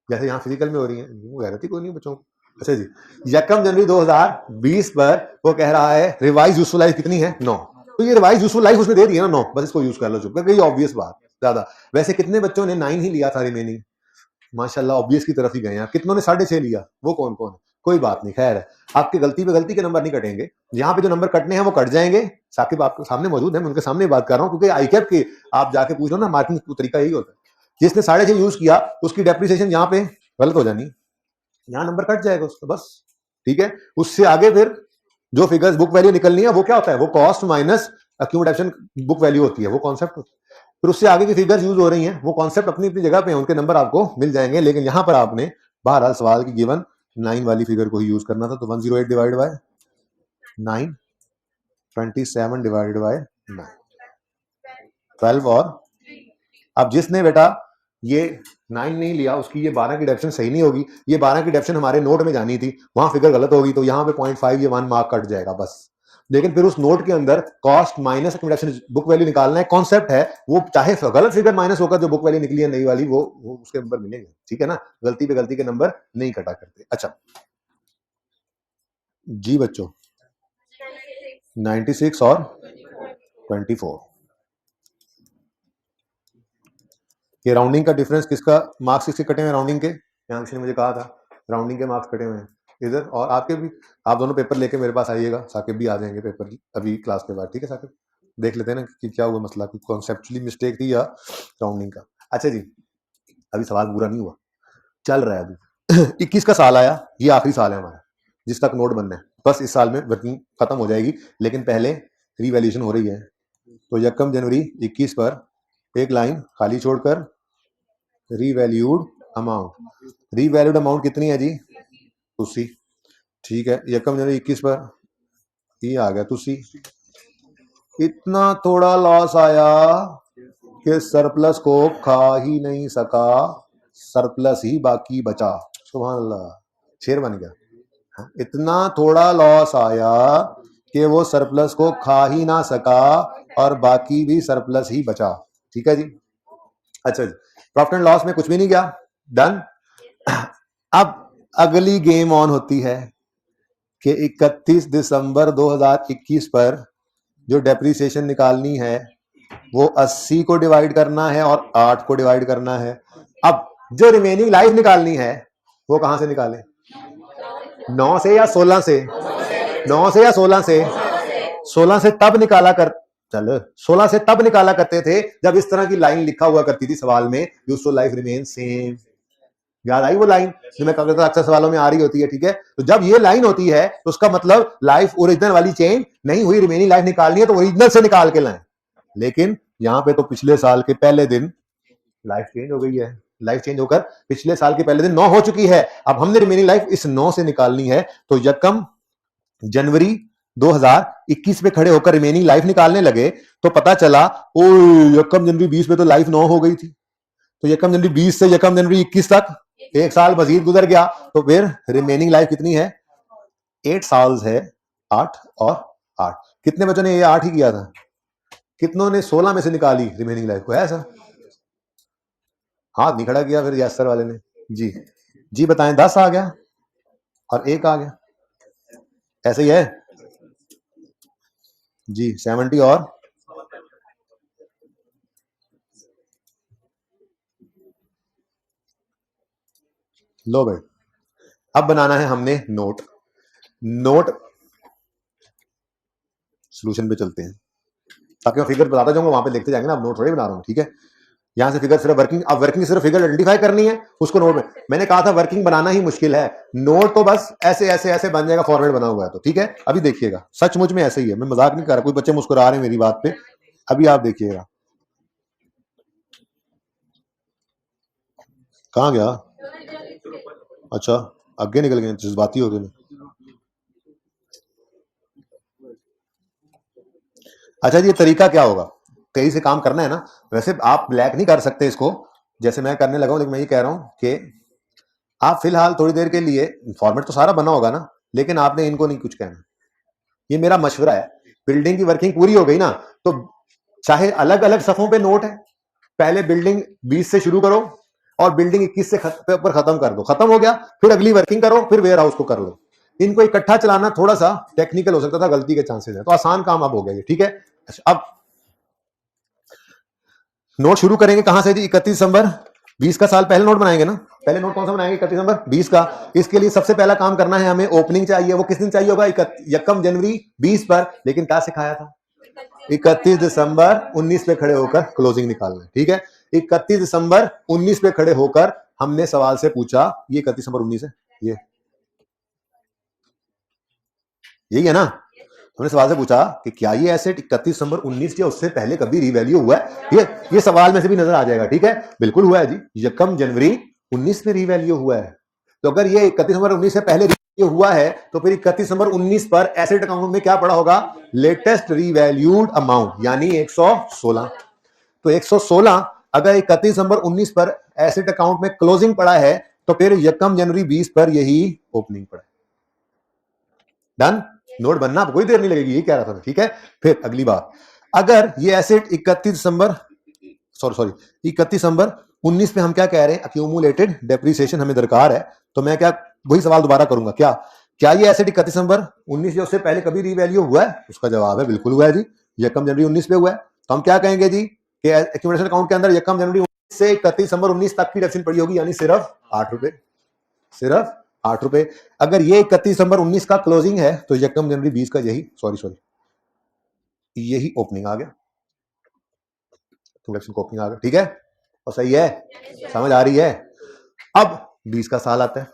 जैसे यहाँ फिजिकल में हो रही हैं। गैरती कोई नहीं बच्चों। अच्छा जी, 1 जनवरी 2020 पर वो कह रहा है रिवाइज यूजफुल लाइफ कितनी है? 9। तो ये रिवाइज यूजफुल लाइफ उसने दे दी है ना 9, बस इसको यूज कर लो चुप करके, ये ऑब्वियस बात ज्यादा। वैसे कितने बच्चों ने 9 ही लिया था रिमेनिंग? माशाल्लाह ऑब्वियस की तरफ ही गए हैं। कितनों ने 6.5 लिया? वो कौन कौन है? कोई बात नहीं, खैर है, आपकी गलती पे गलती के नंबर नहीं कटेंगे, यहाँ पे जो नंबर कटने हैं वो कट जाएंगे। साकिब आपके सामने मौजूद है, मैं उनके सामने बात कर रहा हूँ, क्योंकि आईकैप की आप जाके पूछ लो ना, मार्किंग का तरीका यही होता है। जिसने 6.5 यूज किया उसकी डेप्रिसिएशन यहाँ पे गलत हो जानी, यहाँ नंबर कट जाएगा उसका बस। ठीक है, उससे आगे फिर जो फिगर्स बुक वैल्यू निकलनी है वो क्या होता है? वो cost minus accumulation book value होती है, वो कॉन्सेप्ट होता है। फिर उससे आगे की फिगर्स यूज हो रही हैं, वो कॉन्सेप्ट अपनी अपनी जगह पे हैं, उनके नंबर आपको मिल जाएंगे। लेकिन यहाँ पर आपने बहरहाल सवाल की गिवन 9 वाली फिगर को ही यूज करना था। तो 108 डिवाइड बाय 9, 27 डिवाइडेड बाय 9। 12 और अब जिसने बेटा ये 9 नहीं लिया उसकी ये 12 की डेफिनेशन सही नहीं होगी, ये 12 की डेफिनेशन हमारे नोट में जानी थी, वहां फिगर गलत होगी, तो यहाँ पे 0.5 ये 1 मार्क कट जाएगा बस। लेकिन फिर उस नोट के अंदर कॉस्ट माइनस बुक वैल्यू निकालना है, कॉन्सेप्ट है वो, चाहे गलत फिगर माइनस होकर जो बुक वैल्यू निकली है नई वाली वो उसके नंबर मिलेंगे, ठीक है ना, गलती पे गलती के नंबर नहीं कटा करते। अच्छा जी बच्चों 96 और 24 ये राउंडिंग का डिफरेंस किसका मार्क्स किसके कटे हुए राउंडिंग के, यहाँ किसी ने मुझे कहा था राउंडिंग के मार्क्स कटे हुए हैं इधर, और आपके भी, आप दोनों पेपर लेके मेरे पास आइएगा, साकिब भी आ जाएंगे पेपर की अभी क्लास के बाद, ठीक है साकिब, देख लेते हैं ना कि क्या हुआ मसला, कि कॉन्सेप्चुअली मिस्टेक थी या राउंडिंग का। अच्छा जी अभी सवाल पूरा नहीं हुआ, चल रहा है अभी 21 का साल आया, ये आखिरी साल है हमारा जिस तक नोट बनना है, बस इस साल में वर्किंग खत्म हो जाएगी, लेकिन पहले रिवैल्यूएशन हो रही है। तो 1 जनवरी 21 पर एक लाइन खाली छोड़कर रीवैल्यूड अमाउंट, रीवैल्यूड अमाउंट कितनी है जी तुसी, ठीक है 1 जनवरी 21 पर ये आ गया तुसी, इतना थोड़ा लॉस आया कि सरप्लस को खा ही नहीं सका, सरप्लस ही बाकी बचा, सुभान अल्लाह शेर बन गया, इतना थोड़ा लॉस आया कि वो सरप्लस को खा ही ना सका और बाकी भी सरप्लस ही बचा, ठीक है जी। अच्छा जी प्रॉफिट एंड लॉस में कुछ भी नहीं गया, डन। अब अगली गेम ऑन होती है कि 31 दिसंबर 2021 पर जो डेप्रीसिएशन निकालनी है वो 80 को डिवाइड करना है और 8 को डिवाइड करना है। अब जो रिमेनिंग लाइफ निकालनी है वो कहां से निकाले, 9 से या 16 से, 9 से या 16 से, 16 से तब निकाला कर, चलो 16 से तब निकाला करते थे जब इस तरह की लाइन लिखा हुआ करती थी सवाल में, यूजफुल लाइफ रिमेन सेम, याद आई वो लाइन जो मैं कहता था अक्सर सवालों में आ रही होती है, ठीक है। तो जब ये लाइन होती है तो उसका मतलब लाइफ ओरिजिनल वाली चेंज नहीं हुई, रिमेनिंग लाइफ निकालनी है तो ओरिजिनल से निकाल के लाएं, लेकिन यहां पे तो पिछले साल के पहले दिन लाइफ चेंज हो गई है, लाइफ चेंज होकर पिछले साल के पहले दिन 9 हो चुकी है, अब हमने रिमेनिंग लाइफ इस 9 से निकालनी है। तो 1 जनवरी 2021 में खड़े होकर रिमेनिंग लाइफ निकालने लगे तो पता चला ओ 1 जनवरी 20 में तो लाइफ 9 हो गई थी, तो 1 जनवरी 20 से 1 जनवरी 21 तक एक साल मजीद गुजर गया, तो फिर रिमेनिंग लाइफ कितनी है 8 साल है, 8 और 8, कितने बच्चों ने ये 8 ही किया था, कितनों ने 16 में से निकाली रिमेनिंग लाइफ को, है सर हाथ नहीं खड़ा किया फिर यस सर वाले ने, जी जी बताएं 10 आ गया और 1 आ गया, ऐसे ही है जी 70 और लो भाई। अब बनाना है हमने नोट, नोट सॉल्यूशन पे चलते हैं ताकि मैं फिगर बताता जाऊंगा, वहां पे देखते जाएंगे ना, अब नोट थोड़ी बना रहा हूं, ठीक है। यहां से फिगर सिर्फ वर्किंग, अब वर्किंग सिर्फ फिगर आइडेंटिफाई करनी है उसको नोट में, मैंने कहा था वर्किंग बनाना ही मुश्किल है, नोट तो बस ऐसे ऐसे ऐसे बन जाएगा, फॉर्मेट बना हुआ है तो ठीक है। अभी देखिएगा सचमुच में ऐसे ही है, मैं मजाक नहीं कर रहा, कोई बच्चे मुस्कुरा रहे हैं मेरी बात पे, अभी आप देखिएगा कहां गया, अच्छा आगे निकल गए, जज्बाती हो गए। अच्छा जी ये तरीका क्या होगा, कहीं से काम करना है ना, वैसे आप ब्लैक नहीं कर सकते इसको जैसे मैं करने लगा हूं, लेकिन मैं ये कह रहा हूं कि आप फिलहाल थोड़ी देर के लिए, फॉर्मेट तो सारा बना होगा ना, लेकिन आपने इनको नहीं कुछ कहना, ये मेरा मशवरा है। बिल्डिंग की वर्किंग पूरी हो गई ना, तो चाहे अलग अलग सफों पे नोट है, पहले बिल्डिंग 20 से शुरू करो और बिल्डिंग 21 से पर खत्म कर दो, खत्म हो गया फिर अगली वर्किंग करो, फिर वेयर हाउस को कर लो। इनको इकट्ठा चलाना थोड़ा सा टेक्निकल हो सकता था, गलती के चांसेस है, तो आसान काम अब हो गया, ठीक है। अब नोट शुरू करेंगे कहां से जी, 31 दिसंबर 20 का साल पहले नोट बनाएंगे ना, पहले नोट कौन सा बनाएंगे 31 दिसंबर 20 का, इसके लिए सबसे पहला काम करना है हमें ओपनिंग चाहिए, वो किस दिन चाहिए होगा 1 जनवरी 20 पर, लेकिन क्या सिखाया था 31 दिसंबर 19 पे खड़े होकर क्लोजिंग निकालना है, ठीक है। 31 दिसंबर 19 पे खड़े होकर हमने सवाल से पूछा, ये 31 दिसंबर 19 है, ये यही है ना, हमने सवाल से पूछा कि क्या ये एसेट 31 दिसंबर 19 या उससे पहले कभी रिवैल्यू हुआ है, ये सवाल में से भी नजर आ जाएगा, ठीक है बिल्कुल हुआ है जी, 1 जनवरी 19 में रिवैल्यू हुआ है, तो अगर ये 31 दिसंबर 19 से पहले रिवैल्यू हुआ है तो फिर 31 दिसंबर 19 पर एसेट अकाउंट में क्या पड़ा होगा, लेटेस्ट रिवैल्यूड अमाउंट यानी 116, तो 116 अगर 31 दिसंबर 19 पर एसेट अकाउंट में क्लोजिंग पड़ा है तो फिर 1 जनवरी 20 पर यही ओपनिंग पड़ा। डन, नोट बनना कोई देर नहीं लगेगी, ये कह रहा था मैं, ठीक है। फिर अगली बात, अगर ये एसेट 31 दिसंबर 19 पे हम क्या कह रहे हैं, अक्यूमुलेटेड डेप्रिसिएशन हमें दरकार है, तो मैं क्या वही सवाल दोबारा करूंगा, क्या ये एसेट 31 दिसंबर 19 या उससे पहले कभी रीवैल्यू हुआ है? उसका जवाब है बिल्कुल हुआ है जी, 1 जनवरी 19 पे हुआ है। तो हम क्या कहेंगे जी कि एक्यूमुलेशन अकाउंट के अंदर 1 जनवरी 19 से 31 दिसंबर 19 तक की डेप्रिसिएशन पड़ी होगी, यानी सिर्फ 8 रुपए, सिर्फ 8 रुपए। अगर ये 31 दिसंबर 19 का क्लोजिंग है तो 1 जनवरी 20 का यही ओपनिंग आ गया, ओपनिंग आ गया, ठीक है। और सही है, समझ आ रही है। अब 20 का साल आता है,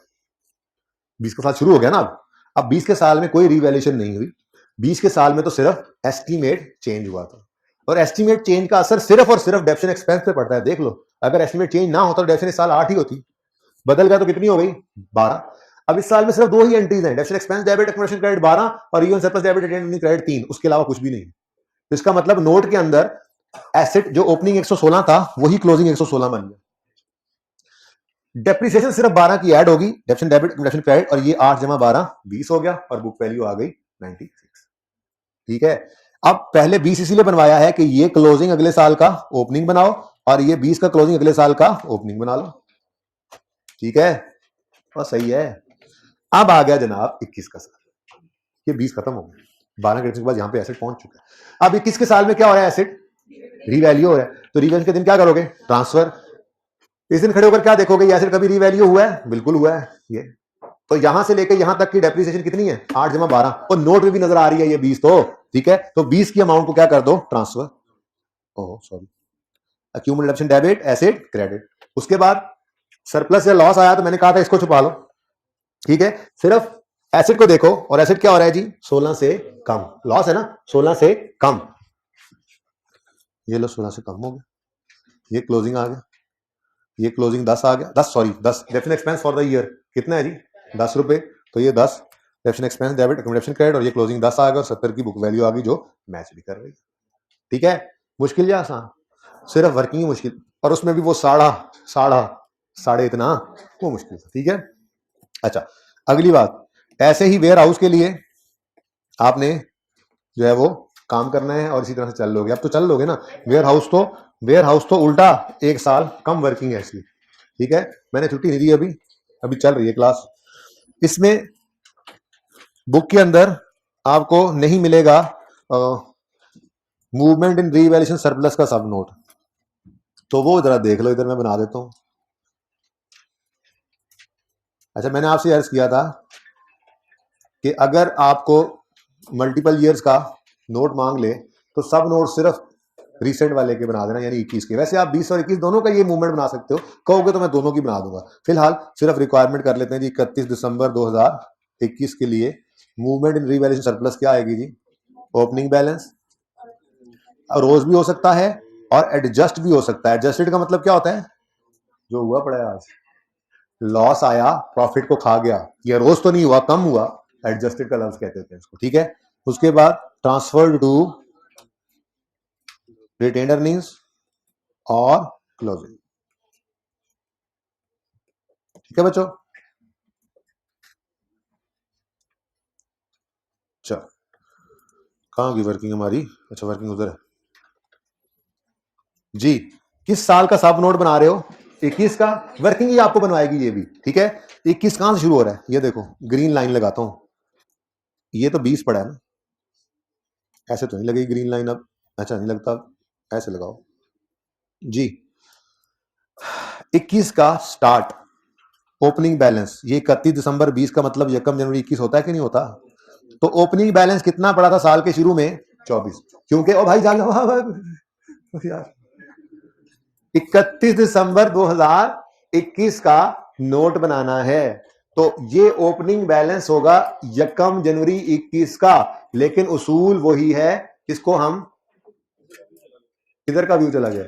20 का साल शुरू हो गया ना। अब 20 के साल में कोई रिवैल्यूएशन नहीं हुई, 20 के साल में तो सिर्फ एस्टीमेट चेंज हुआ था, और एस्टीमेट चेंज का असर सिर्फ और सिर्फ डेप्रिसिएशन एक्सपेंस पे पड़ता है। देख लो, अगर एस्टीमेट चेंज ना होता तो डेप्रिसिएशन इस साल 8 ही होती, बदल गया तो कितनी हो गई, 12। अब इस साल में सिर्फ 2 ही एंट्रीज हैं, depreciation expense debit accumulation credit 12 और even surplus debit and credit 3, उसके अलावा कुछ भी नहीं। तो इसका मतलब नोट के अंदर एसेट जो ओपनिंग 116 था वही क्लोजिंग 116 बन गया। डेप्रिसिएशन सिर्फ 12 की ऐड होगी, डेप्रिसिएशन डेबिट एक्यूमुलेशन क्रेडिट, और ये 8 जमा 12 20 हो गया, और बुक वैल्यू आ गई 96, ठीक है। अब पहले 20 इसीलिए बनवाया है कि ये क्लोजिंग अगले साल का ओपनिंग बनाओ, और ये 20 का क्लोजिंग अगले साल का ओपनिंग बना लो, ठीक है, और सही है। अब आ गया जनाब 21 का साल, ये 20 खत्म हो गया, 12 के बाद यहां पे एसेट पहुंच चुका है। अब 21 के साल में क्या हो रहा है, एसेट रीवैल्यू हो रहा है, तो रीवैल्यू के दिन क्या करोगे, ट्रांसफर। इस दिन खड़े होकर क्या देखोगे, ये एसेट कभी रीवैल्यू हुआ है, बिल्कुल हुआ है ये। तो यहां से लेकर यहां तक की डेप्रिसिएशन कितनी है, 8 जमा 12, और नोट में भी नजर आ रही है ये 20, तो ठीक है। तो 20 की अमाउंट को क्या कर दो, transfer, oh sorry, accumulation debit asset credit. उसके बाद सरप्लस या लॉस आया तो मैंने कहा था इसको छुपा लो, ठीक है। सिर्फ एसेट को देखो, और एसेट क्या हो रहा है जी, 16 से कम, लॉस है ना, 16 से कम, ये लो 16 से कम हो गया, ये क्लोजिंग आ गया, ये क्लोजिंग 10 आ गया, 10 depreciation expense for the year कितना है जी, 10 रुपए, तो ये 10 depreciation expense debit accumulation credit, और ये क्लोजिंग 10 आ गया, और 70 की बुक वैल्यू आ गई जो मैच भी कर रही है, ठीक है। मुश्किल या आसान, सिर्फ वर्किंग ही मुश्किल, और उसमें भी वो साढ़े इतना, वो मुश्किल, ठीक है। अच्छा, अगली बात, ऐसे ही वेयर हाउस के लिए आपने जो है वो काम करना है, और इसी तरह से चल लोगे, अब तो चल लोगे ना। वेयर हाउस तो उल्टा 1 साल कम वर्किंग है इसलिए, ठीक है। मैंने छुट्टी नहीं दी, अभी चल रही है क्लास। इसमें बुक के अंदर आपको नहीं मिलेगा मूवमेंट इन रीवैल्यूएशन सरप्लस का सब नोट, तो वो जरा देख लो, इधर मैं बना देता हूं। अच्छा, मैंने आपसे अर्ज किया था कि अगर आपको मल्टीपल ईयर्स का नोट मांग ले तो सब नोट सिर्फ रिसेंट वाले के बना देना, यानी 21 के। वैसे आप 20 और 21 दोनों का ये मूवमेंट बना सकते हो, कहोगे तो मैं दोनों की बना दूंगा। फिलहाल सिर्फ रिक्वायरमेंट कर लेते हैं जी, 31 दिसंबर 2021 के लिए मूवमेंट इन रीवैल्यूएशन सरप्लस क्या आएगी जी, ओपनिंग बैलेंस, और रोज भी हो सकता है और एडजस्ट भी हो सकता है। एडजस्टेड का मतलब क्या होता है, जो हुआ पड़ा है आज, लॉस आया प्रॉफिट को खा गया, ये रोज तो नहीं हुआ, कम हुआ, एडजस्टेड का लफ्ज कहते हैं इसको, ठीक है। उसके बाद ट्रांसफर्ड टू रिटेन्ड अर्निंग्स और क्लोजिंग, ठीक है बच्चों। चलो, कहां की वर्किंग हमारी, अच्छा वर्किंग उधर है जी। किस साल का सब नोट बना रहे हो, 21 का, वर्किंग ही आपको बनवाएगी ये भी, ठीक है। 21 कहां से शुरू हो रहा है, ये देखो ग्रीन लाइन लगाता हूं, ये तो 20 पड़ा है ना, ऐसे तो नहीं लगेगी ग्रीन लाइन, अब अच्छा नहीं लगता, ऐसे लगाओ जी। 21 का स्टार्ट ओपनिंग बैलेंस, ये 31 दिसंबर 20 का मतलब 1 जनवरी 21 होता है कि नहीं होता। तो ओपनिंग बैलेंस कितना पड़ा था साल के शुरू में, 24, क्योंकि ओ भाई जान यार 31 दिसंबर 2021 का नोट बनाना है, तो ये ओपनिंग बैलेंस होगा 1 जनवरी 21 का, लेकिन उसूल वही है, इसको हम इधर का व्यू चला गया।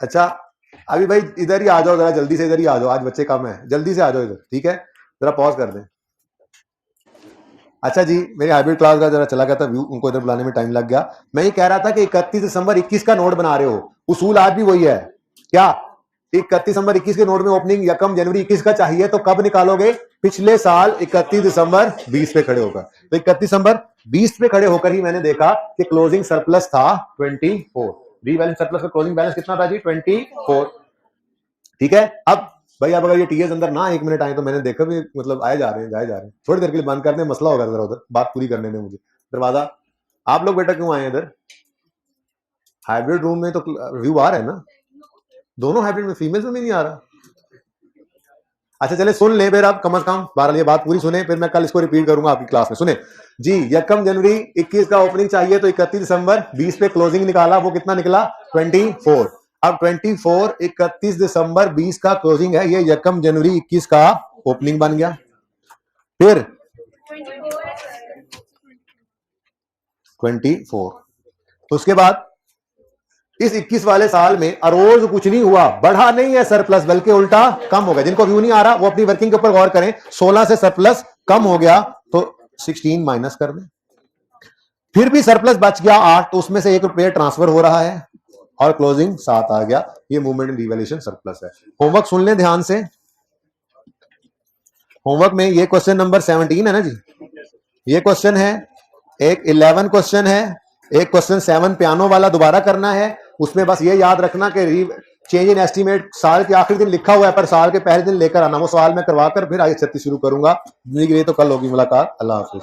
अच्छा, अभी भाई इधर ही आ जाओ, जरा जल्दी से इधर ही आ जाओ, आज बच्चे कम है, जल्दी से आ जाओ इधर, ठीक है, जरा पॉज कर दें। अच्छा जी, मेरी हाइब्रिड क्लास का जरा चला गया था व्यू, उनको इधर बुलाने में टाइम लग गया। मैं ये कह रहा था कि 31 दिसंबर 21 का नोट बना रहे हो, उसूल आज भी वही है। क्या 31 दिसंबर 21 के नोट में ओपनिंग 1 जनवरी 21 का चाहिए तो कब निकालोगे? पिछले साल 31 दिसंबर 20 पे खड़े होकर। तो 31 दिसंबर 20 पे खड़े होकर ही मैंने देखा कि क्लोजिंग सरप्लस था 24। रीवैल्यूड सरप्लस का क्लोजिंग बैलेंस कितना था जी? 24। ठीक है। अब भाई अब अगर ये टीएस अंदर ना 1 मिनट आए तो मैंने देखा भी मतलब आए जा रहे हैं, जाए जा रहे हैं। थोड़ी देर के लिए बंद करते हैं, मसला होगा जरा उधर, बात पूरी करने में मुझे। दरवाजा आप लोग बेटा क्यों आए इधर? हाइब्रिड रूम में तो व्यू आ रहा है ना, दोनों हाइब्रिड में, फीमेल्स में नहीं आ रहा। अच्छा चले सुन ले फिर आप कम से कम 12 ये बात पूरी सुने, फिर मैं कल इसको रिपीट करूंगा आपकी क्लास में। सुने जी, 1 जनवरी 21 का ओपनिंग चाहिए तो 31 दिसंबर 20 पे क्लोजिंग निकाला, वो कितना निकला? 24। अब 24 31 दिसंबर 20 का क्लोजिंग है, ये 1 जनवरी 21 का ओपनिंग बन गया। फिर 24, उसके बाद इस 21 वाले साल में अरोज कुछ नहीं हुआ, बढ़ा नहीं है सरप्लस, बल्कि उल्टा कम हो गया। जिनको व्यू नहीं आ रहा वो अपनी वर्किंग के ऊपर गौर करें। 16 से सरप्लस कम हो गया तो 16 माइनस कर दें। फिर भी सरप्लस बच गया 8, तो उसमें से 1 रुपया ट्रांसफर हो रहा है और क्लोजिंग 7 आ गया। ये मूवमेंट इन रिवैल्यूएशन सरप्लस है। होमवर्क सुन लें ध्यान से। होमवर्क में ये क्वेश्चन नंबर 17 है ना जी, ये क्वेश्चन है। एक 11 क्वेश्चन है, एक क्वेश्चन 7 पियानो वाला दोबारा करना है। उसमें बस ये याद रखना कि चेंज इन एस्टीमेट साल के आखिरी दिन लिखा हुआ है, पर साल के पहले दिन लेकर आना। वो सवाल मैं करवा कर फिर आगे 36 शुरू करूंगा। जिंदगी के लिए तो कल होगी मुलाकात। अल्लाह हाफिज।